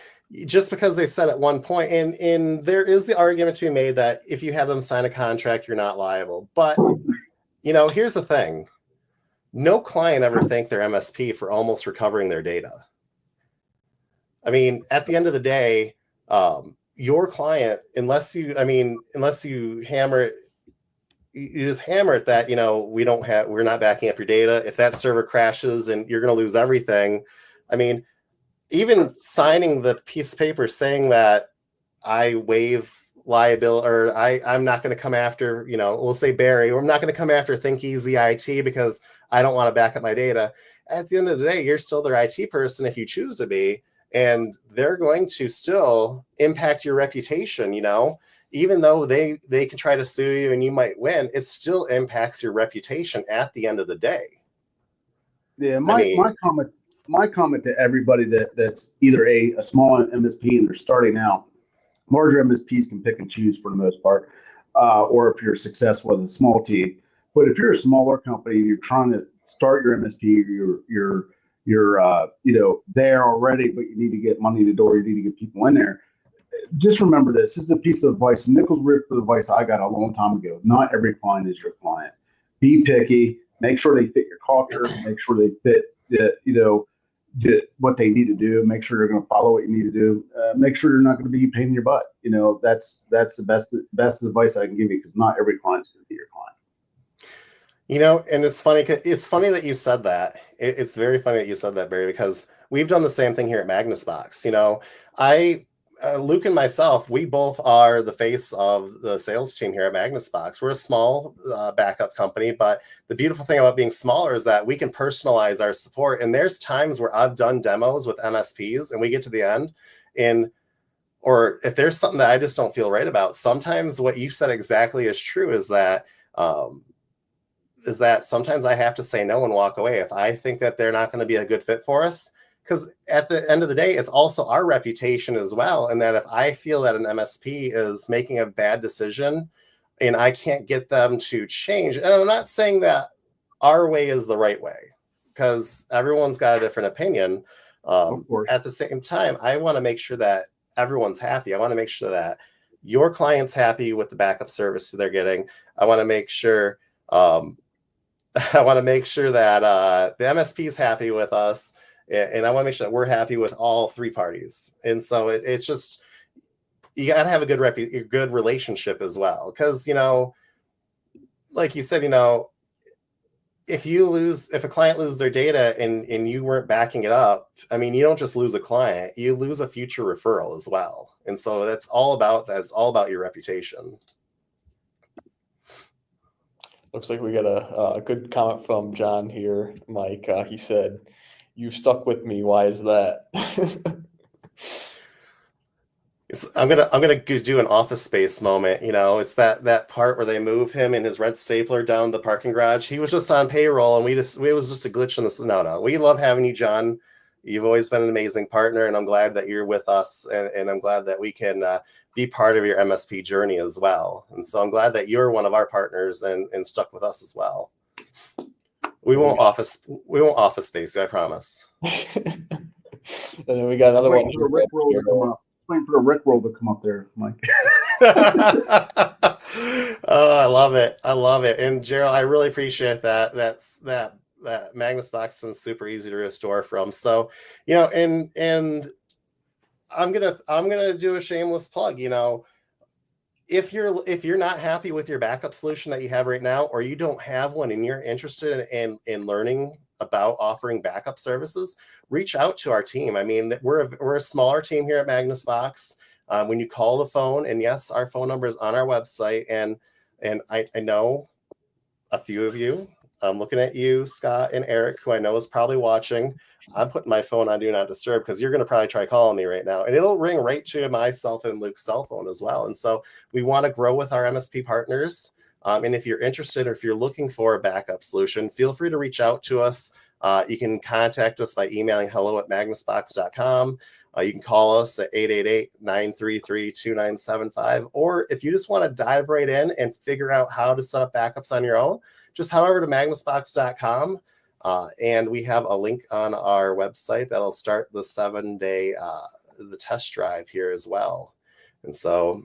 just because they said at one point, and there is the argument to be made that if you have them sign a contract, you're not liable. But, you know, here's the thing. No client ever thanked their MSP for almost recovering their data. I mean, at the end of the day, your client, unless you hammer it, you just hammer it that, you know, we're not backing up your data. If that server crashes and you're going to lose everything. I mean, even signing the piece of paper saying that I waive liability, or I'm not going to come after, you know, we'll say Barry, or I'm not going to come after ThinkEz IT because I don't want to back up my data. At the end of the day, you're still their IT person if you choose to be, and they're going to still impact your reputation, you know. Even though they can try to sue you and you might win, it still impacts your reputation at the end of the day. Yeah, my comment to everybody that's either a small MSP and they're starting out. Larger MSPs can pick and choose for the most part, or if you're successful as a small team. But if you're a smaller company, you're trying to start your MSP, you're there already, but you need to get money in the door, you need to get people in there. Just remember this is a piece of advice, Nichols ripped the advice I got a long time ago. Not every client is your client. Be picky, make sure they fit your culture, make sure they fit what they need to do, make sure they're going to follow what you need to do, make sure you're not going to be a pain in your butt. You know, that's the best advice I can give you, because not every client's going to be your client. You know, and it's funny that you said that. It's very funny that you said that, Barry, because we've done the same thing here at Magnus Box. You know, Luke and myself, we both are the face of the sales team here at Magnus Box. We're a small backup company, but the beautiful thing about being smaller is that we can personalize our support. And there's times where I've done demos with MSPs and we get to the end, or if there's something that I just don't feel right about, sometimes what you said exactly is true, is that sometimes I have to say no and walk away if I think that they're not going to be a good fit for us. Because at the end of the day, it's also our reputation as well. And that if I feel that an MSP is making a bad decision and I can't get them to change, and I'm not saying that our way is the right way, because everyone's got a different opinion. At the same time, I want to make sure that everyone's happy. I want to make sure that your client's happy with the backup service they're getting. I want to make sure that the MSP is happy with us. And I want to make sure that we're happy with all three parties. And so it's just, you got to have a good relationship as well. Because, like you said, if a client loses their data and you weren't backing it up, I mean, you don't just lose a client, you lose a future referral as well. And so that's all about your reputation. Looks like we got a good comment from John here, Mike. He said, "You've stuck with me. Why is that?" I'm gonna do an Office Space moment. It's that part where they move him in his red stapler down the parking garage. He was just on payroll, and it was just a glitch in the. No. We love having you, John. You've always been an amazing partner, and I'm glad that you're with us, and I'm glad that we can be part of your MSP journey as well. And so I'm glad that you're one of our partners and stuck with us as well. We won't office space you, I promise. And then we got another one. Waiting for a Rickroll to come up there, Mike. Oh, I love it. And Gerald, I really appreciate that. That Magnus box has been super easy to restore from. So, and I'm gonna do a shameless plug. If you're not happy with your backup solution that you have right now, or you don't have one and you're interested in learning about offering backup services, reach out to our team. I mean, we're a smaller team here at Magnus Box. When you call the phone, and yes, our phone number is on our website, and I know a few of you. I'm looking at you, Scott and Eric, who I know is probably watching. I'm putting my phone on Do Not Disturb because you're going to probably try calling me right now. And it'll ring right to myself and Luke's cell phone as well. And so we want to grow with our MSP partners. And if you're interested, or if you're looking for a backup solution, feel free to reach out to us. You can contact us by emailing hello@magnusbox.com. You can call us at 888-933-2975. Or if you just want to dive right in and figure out how to set up backups on your own, just head over to magnusbox.com. And we have a link on our website that'll start the 7-day the test drive here as well. And so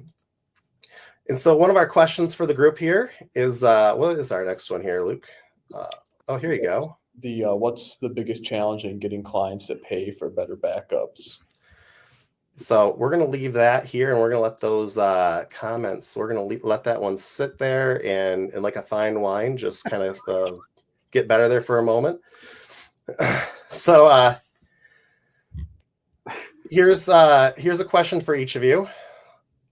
one of our questions for the group here is, what is our next one here, Luke? Here you go. What's the biggest challenge in getting clients to pay for better backups? So we're going to leave that here, and we're going to let those comments, we're going to let that one sit there and like a fine wine, just kind of get better there for a moment. So here's a question for each of you.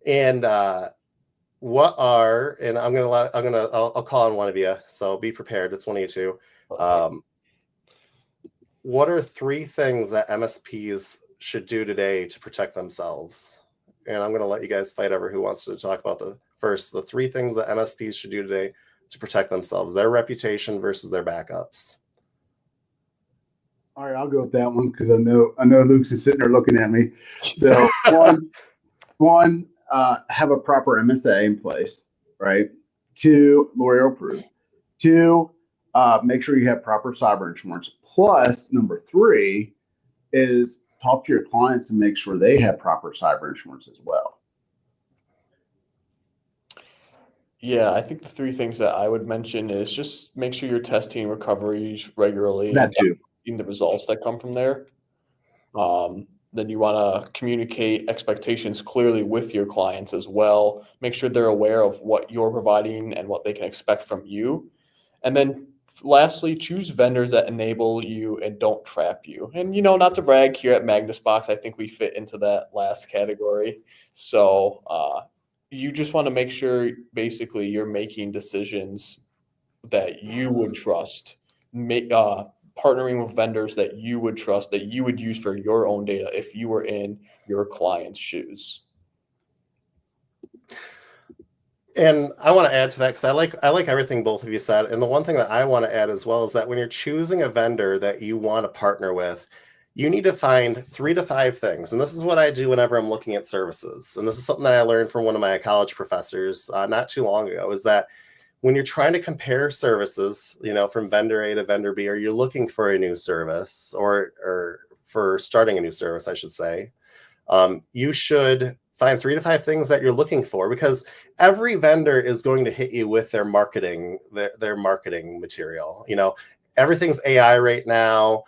And I'll call on one of you. So be prepared. It's one of you two. What are 3 things that MSPs should do today to protect themselves? And I'm going to let you guys fight over who wants to talk about the 3 things that MSPs should do today to protect themselves, their reputation versus their backups. All right, I'll go with that one because I know Luke's is sitting there looking at me. So one, have a proper MSA in place, right? 2, lawyer approved. 2, make sure you have proper cyber insurance. Plus, number 3 is talk to your clients and make sure they have proper cyber insurance as well. Yeah, I think the 3 things that I would mention is just make sure you're testing recoveries regularly. That too. And the results that come from there. Then you want to communicate expectations clearly with your clients as well. Make sure they're aware of what you're providing and what they can expect from you. And then lastly, choose vendors that enable you and don't trap you. And, not to brag, here at Magnus Box, I think we fit into that last category. So you just want to make sure basically you're making decisions that you would trust, partnering with vendors that you would trust, that you would use for your own data if you were in your client's shoes. And I want to add to that because I like everything both of you said. And the one thing that I want to add as well is that when you're choosing a vendor that you want to partner with, you need to find 3 to 5 things. And this is what I do whenever I'm looking at services. And this is something that I learned from one of my college professors not too long ago, is that when you're trying to compare services, from vendor A to vendor B, or you're looking for a new service or for starting a new service, I should say, you should find 3 to 5 things that you're looking for, because every vendor is going to hit you with their marketing, their marketing material. Everything's AI right now.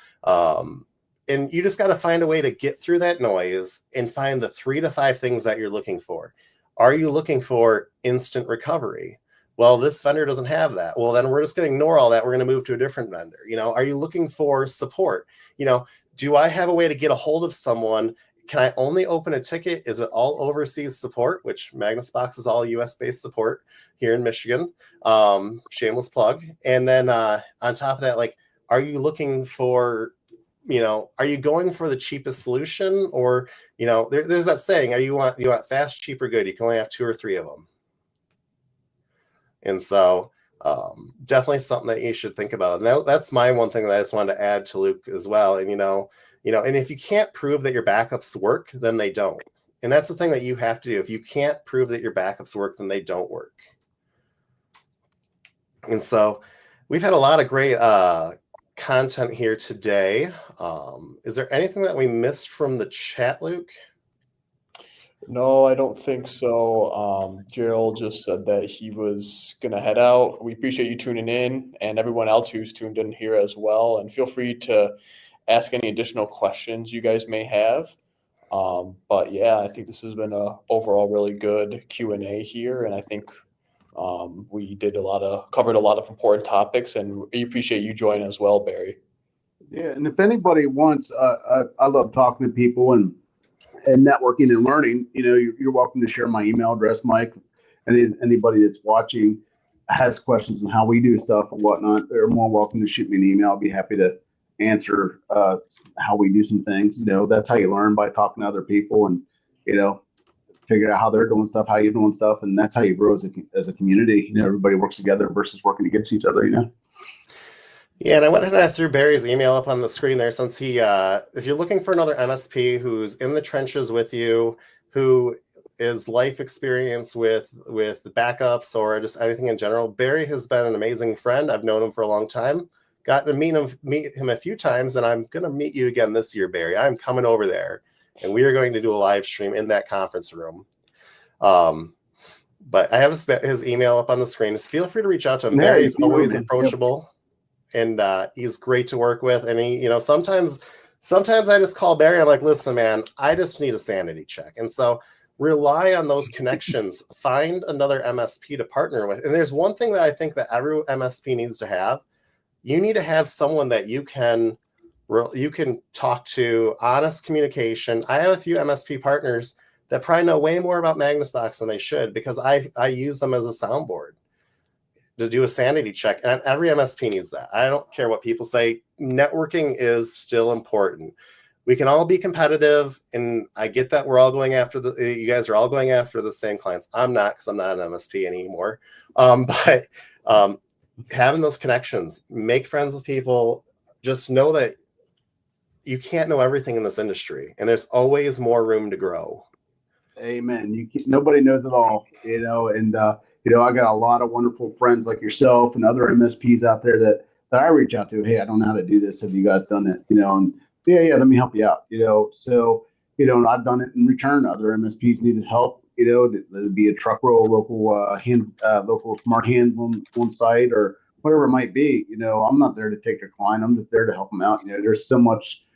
and you just got to find a way to get through that noise and find the 3 to 5 things that you're looking for. Are you looking for instant recovery? Well, this vendor doesn't have that. Well, then we're just going to ignore all that. We're going to move to a different vendor. Are you looking for support? Do I have a way to get a hold of someone? Can I only open a ticket? Is it all overseas support, which Magnus Box is all US-based support here in Michigan? Shameless plug. And then on top of that, like, are you looking for, are you going for the cheapest solution? Or, there's that saying, you want fast, cheap, or good? You can only have 2 or 3 of them. And so definitely something that you should think about. And that's my one thing that I just wanted to add to Luke as well. And, and if you can't prove that your backups work, then they don't. And that's the thing that you have to do. If you can't prove that your backups work, then they don't work. And so we've had a lot of great content here today. Is there anything that we missed from the chat, Luke? No, I don't think so. Gerald just said that he was going to head out. We appreciate you tuning in, and everyone else who's tuned in here as well. And feel free to ask any additional questions you guys may have. But yeah, I think this has been a overall really good Q&A here, and I think we covered a lot of important topics, and we appreciate you joining as well, Barry. Yeah, and if anybody wants, I love talking to people and networking and learning. You're welcome to share my email address, Mike. And anybody that's watching has questions on how we do stuff and whatnot, they're more welcome to shoot me an email. I'll be happy to answer how we do some things. That's how you learn, by talking to other people and figure out how they're doing stuff, how you're doing stuff, and that's how you grow as a community. Everybody works together versus working against each other. Yeah, and I went ahead and I threw Barry's email up on the screen there, since he, if you're looking for another MSP who's in the trenches with you, who is life experience with backups or just anything in general, Barry has been an amazing friend. I've known him for a long time. Got to meet him a few times, and I'm going to meet you again this year, Barry. I'm coming over there, and we are going to do a live stream in that conference room. But I have his email up on the screen. Just feel free to reach out to him. Yeah, Barry's always approachable. And he's great to work with. And he, sometimes I just call Barry. I'm like, listen, man, I just need a sanity check. And so rely on those connections. Find another MSP to partner with. And there's one thing that I think that every MSP needs to have. You need to have someone that you can talk to, honest communication. I have a few MSP partners that probably know way more about Magnus Box than they should, because I use them as a soundboard to do a sanity check. And every MSP needs that. I don't care what people say. Networking is still important. We can all be competitive, and I get that we're all going after you guys are all going after the same clients. I'm not, because I'm not an MSP anymore. But having those connections, make friends with people, just know that you can't know everything in this industry, and there's always more room to grow. Amen. Nobody knows it all, and I got a lot of wonderful friends like yourself and other MSPs out there that I reach out to. Hey, I don't know how to do this. Have you guys done it? And yeah, let me help you out. So and I've done it in return. Other MSPs needed help. It'd be a truck roll, local smart hands on site, or whatever it might be. I'm not there to take their client. I'm just there to help them out. There's so much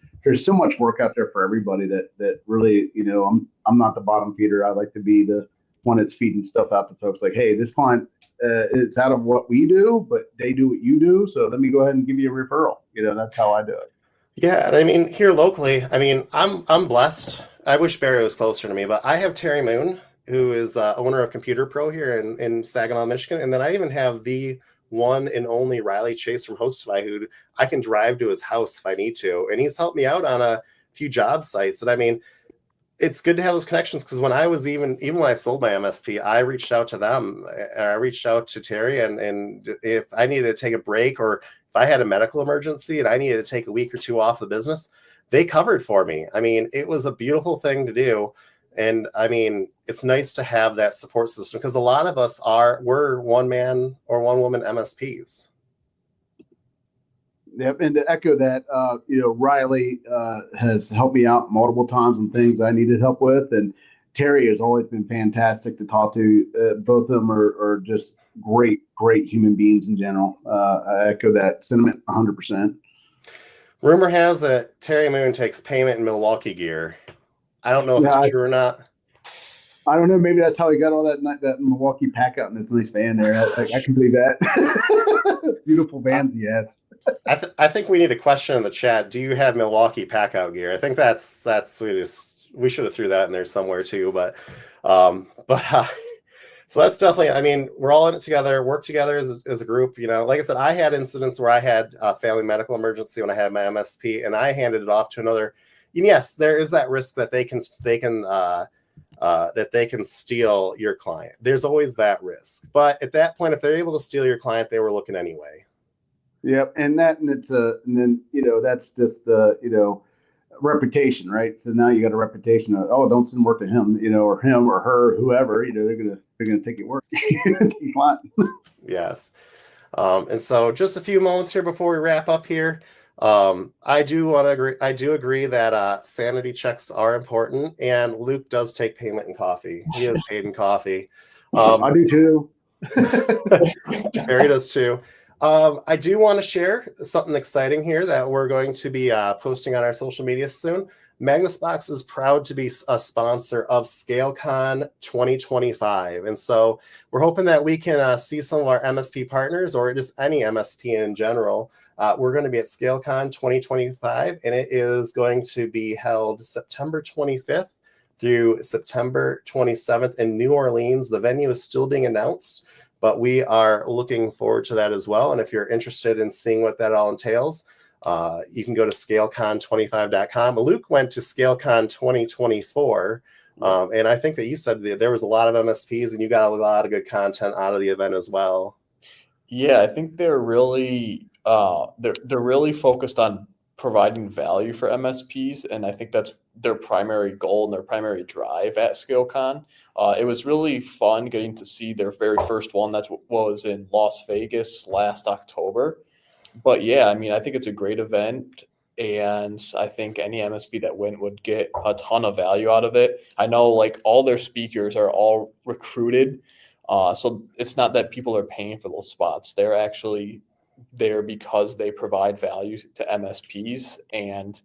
work out there for everybody that really, I'm not the bottom feeder. I like to be the one that's feeding stuff out to folks like, hey, this client, it's out of what we do, but they do what you do. So let me go ahead and give you a referral. That's how I do it. Yeah. And I mean, here locally, I'm blessed. I wish Barry was closer to me, but I have Terry Moon, who is owner of Computer Pro here in Saginaw, Michigan. And then I even have the one and only Riley Chase from Hostify, who I can drive to his house if I need to. And he's helped me out on a few job sites. And it's good to have those connections, because when I was even when I sold my MSP, I reached out to them. I reached out to Terry, and if I needed to take a break, or if I had a medical emergency and I needed to take a week or two off the business, they covered for me. It was a beautiful thing to do. And it's nice to have that support system, because a lot of us we're one man or one woman MSPs. Yep, and to echo that, Riley has helped me out multiple times on things I needed help with, and Terry has always been fantastic to talk to. Both of them are just great human beings in general. I echo that sentiment 100%. Rumor has it Terry Moon takes payment in Milwaukee gear. I don't know if it's true or not. I don't know. Maybe that's how he got all that Milwaukee pack out in his nice van there. I can believe that. Beautiful vans, yes. I think we need a question in the chat. Do you have Milwaukee pack out gear? I think that's we should have threw that in there somewhere too. So that's definitely. I mean, we're all in it together, work together as a group. You know, like I said, I had incidents where I had a family medical emergency when I had my MSP, and I handed it off to another. And yes, there is that risk that they can steal your client. There's always that risk. But at that point, if they're able to steal your client, they were looking anyway. Yep. And then, that's just, reputation, right? So now you got a reputation of, oh, don't send work to him, or him or her, whoever, they're going to take it work. Yes. And so just a few moments here before we wrap up here. I do agree that sanity checks are important, and Luke does take payment in coffee. He is paid in coffee. I do too. Barry does too. I do want to share something exciting here that we're going to be posting on our social media soon. Magnus Box is proud to be a sponsor of ScaleCon 2025. And so we're hoping that we can see some of our MSP partners or just any MSP in general. We're going to be at ScaleCon 2025, and it is going to be held September 25th through September 27th in New Orleans. The venue is still being announced, but we are looking forward to that as well. And if you're interested in seeing what that all entails, you can go to scalecon25.com. Luke went to ScaleCon 2024, and I think that you said that there was a lot of MSPs, and you got a lot of good content out of the event as well. Yeah, I think they're really they're really focused on providing value for MSPs, and I think that's their primary goal and their primary drive at ScaleCon. It was really fun getting to see their very first one. That was in Las Vegas last October. But yeah, I mean, I think it's a great event, and I think any MSP that went would get a ton of value out of it. I know like all their speakers are all recruited. So it's not that people are paying for those spots. They're actually there because they provide value to MSPs, and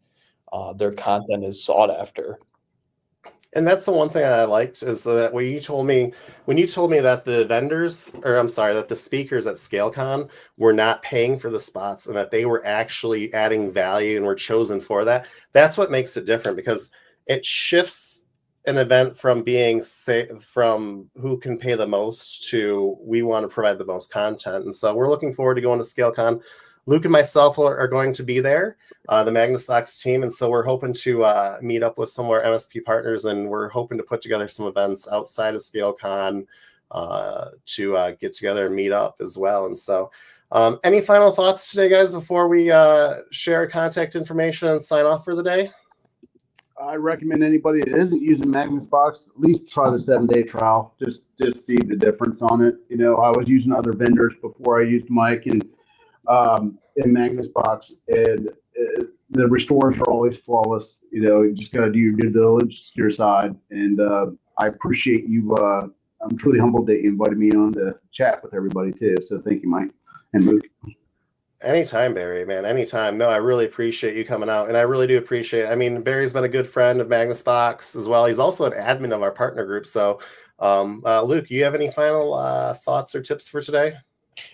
their content is sought after. And that's the one thing I liked is that when you told me that the speakers at ScaleCon were not paying for the spots and that they were actually adding value and were chosen for that, that's what makes it different, because it shifts an event from being from who can pay the most to we want to provide the most content. And so we're looking forward to going to ScaleCon. Luke and myself are going to be there, the Magnus Box team. And so we're hoping to meet up with some of our MSP partners, and we're hoping to put together some events outside of ScaleCon to get together and meet up as well. And so any final thoughts today, guys, before we share contact information and sign off for the day? I recommend anybody that isn't using Magnus Box at least try the 7-day trial. Just see the difference on it. I was using other vendors before I used Mike and in Magnus Box, and the restores are always flawless. You just got to do your due diligence to your side, and I appreciate you. I'm truly humbled that you invited me on to chat with everybody too. So thank you, Mike and Luke. Anytime, Barry, man, anytime. No, I really appreciate you coming out, and I really do appreciate it. I mean, Barry's been a good friend of Magnus Box as well. He's also an admin of our partner group. So, Luke, you have any final thoughts or tips for today?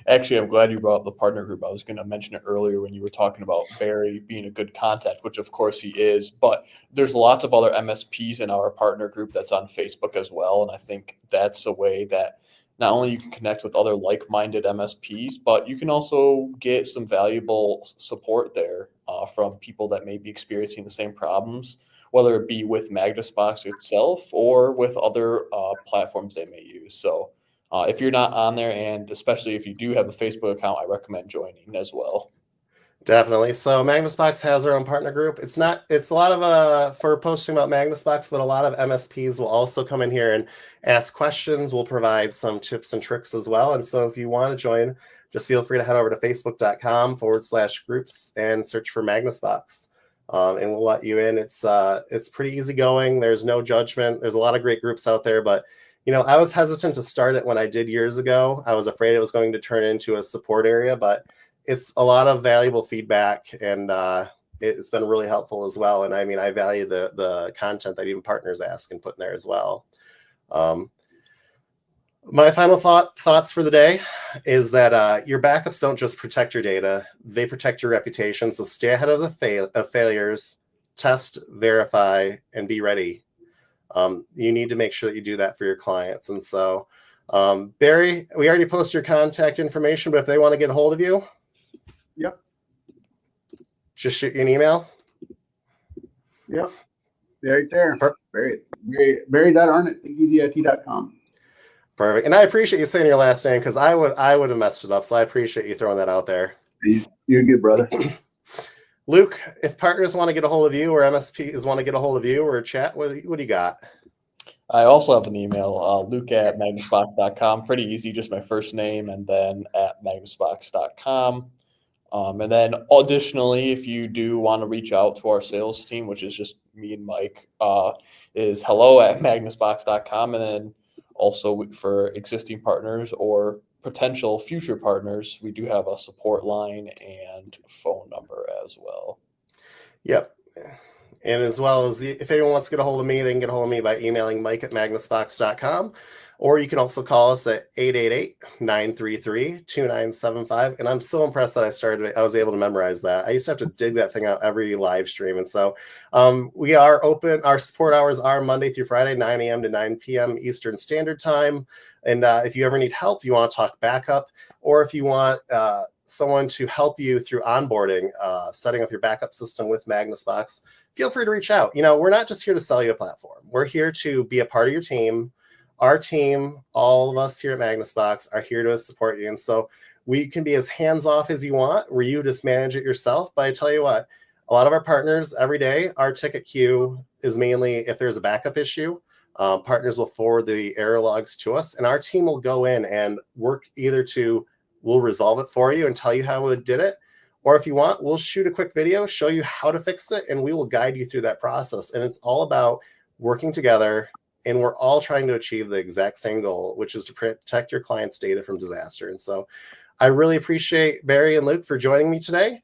Actually, I'm glad you brought up the partner group. I was going to mention it earlier when you were talking about Barry being a good contact, which of course he is, but there's lots of other MSPs in our partner group that's on Facebook as well. And I think that's a way that not only you can connect with other like-minded MSPs, but you can also get some valuable support there from people that may be experiencing the same problems, whether it be with Magnus Box itself or with other platforms they may use. So if you're not on there, and especially if you do have a Facebook account, I recommend joining as well. Definitely. So Magnus Box has their own partner group. It's a lot of for posting about Magnus Box, but a lot of MSPs will also come in here and ask questions. We'll provide some tips and tricks as well. And so if you want to join, just feel free to head over to facebook.com/groups and search for Magnus Box. And we'll let you in. It's pretty easygoing. There's no judgment. There's a lot of great groups out there, but I was hesitant to start it when I did years ago. I was afraid it was going to turn into a support area, but it's a lot of valuable feedback, and it's been really helpful as well. And I mean, I value the content that even partners ask and put in there as well. My final thoughts for the day is that your backups don't just protect your data, they protect your reputation. So stay ahead of the failures, test, verify, and be ready. You need to make sure that you do that for your clients. And so, Barry, we already posted your contact information, but if they want to get a hold of you, Yep. Just shoot you an email. Yep. Right there. Barry.Arnett@ThinkEzIT.com. Perfect. And I appreciate you saying your last name because I would have messed it up. So I appreciate you throwing that out there. You're good, brother. Luke, if partners want to get a hold of you or MSPs want to get a hold of you or chat, what do you got? I also have an email, luke@magnusbox.com. Pretty easy, just my first name and then @magnusbox.com. And then additionally, if you do want to reach out to our sales team, which is just me and Mike, is hello@magnusbox.com. And then also for existing partners or potential future partners, we do have a support line and phone number as well. Yep. And as well as if anyone wants to get a hold of me, they can get a hold of me by emailing mike@magnusbox.com. Or you can also call us at 888-933-2975. And I'm so impressed that I was able to memorize that. I used to have to dig that thing out every live stream. And so we are open. Our support hours are Monday through Friday, 9 a.m. to 9 p.m. Eastern Standard Time. And if you ever need help, you want to talk backup, or if you want someone to help you through onboarding, setting up your backup system with MagnusBox, feel free to reach out. We're not just here to sell you a platform. We're here to be a part of your team. Our team, all of us here at MagnusBox, are here to support you. And so we can be as hands-off as you want, where you just manage it yourself. But I tell you what, a lot of our partners every day, our ticket queue is mainly if there's a backup issue, partners will forward the error logs to us, and our team will go in and work we'll resolve it for you and tell you how we did it. Or if you want, we'll shoot a quick video, show you how to fix it, and we will guide you through that process. And it's all about working together. And we're all trying to achieve the exact same goal, which is to protect your client's data from disaster. And so I really appreciate Barry and Luke for joining me today.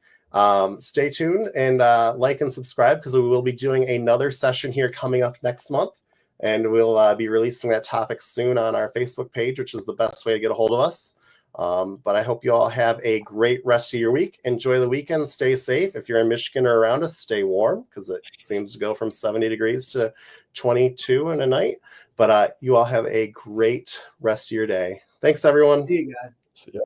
Stay tuned and like and subscribe, because we will be doing another session here coming up next month. And we'll be releasing that topic soon on our Facebook page, which is the best way to get a hold of us. But I hope you all have a great rest of your week. Enjoy the weekend. Stay safe. If you're in Michigan or around us, stay warm, because it seems to go from 70 degrees to 22 in a night. But you all have a great rest of your day. Thanks, everyone. See you guys. See ya.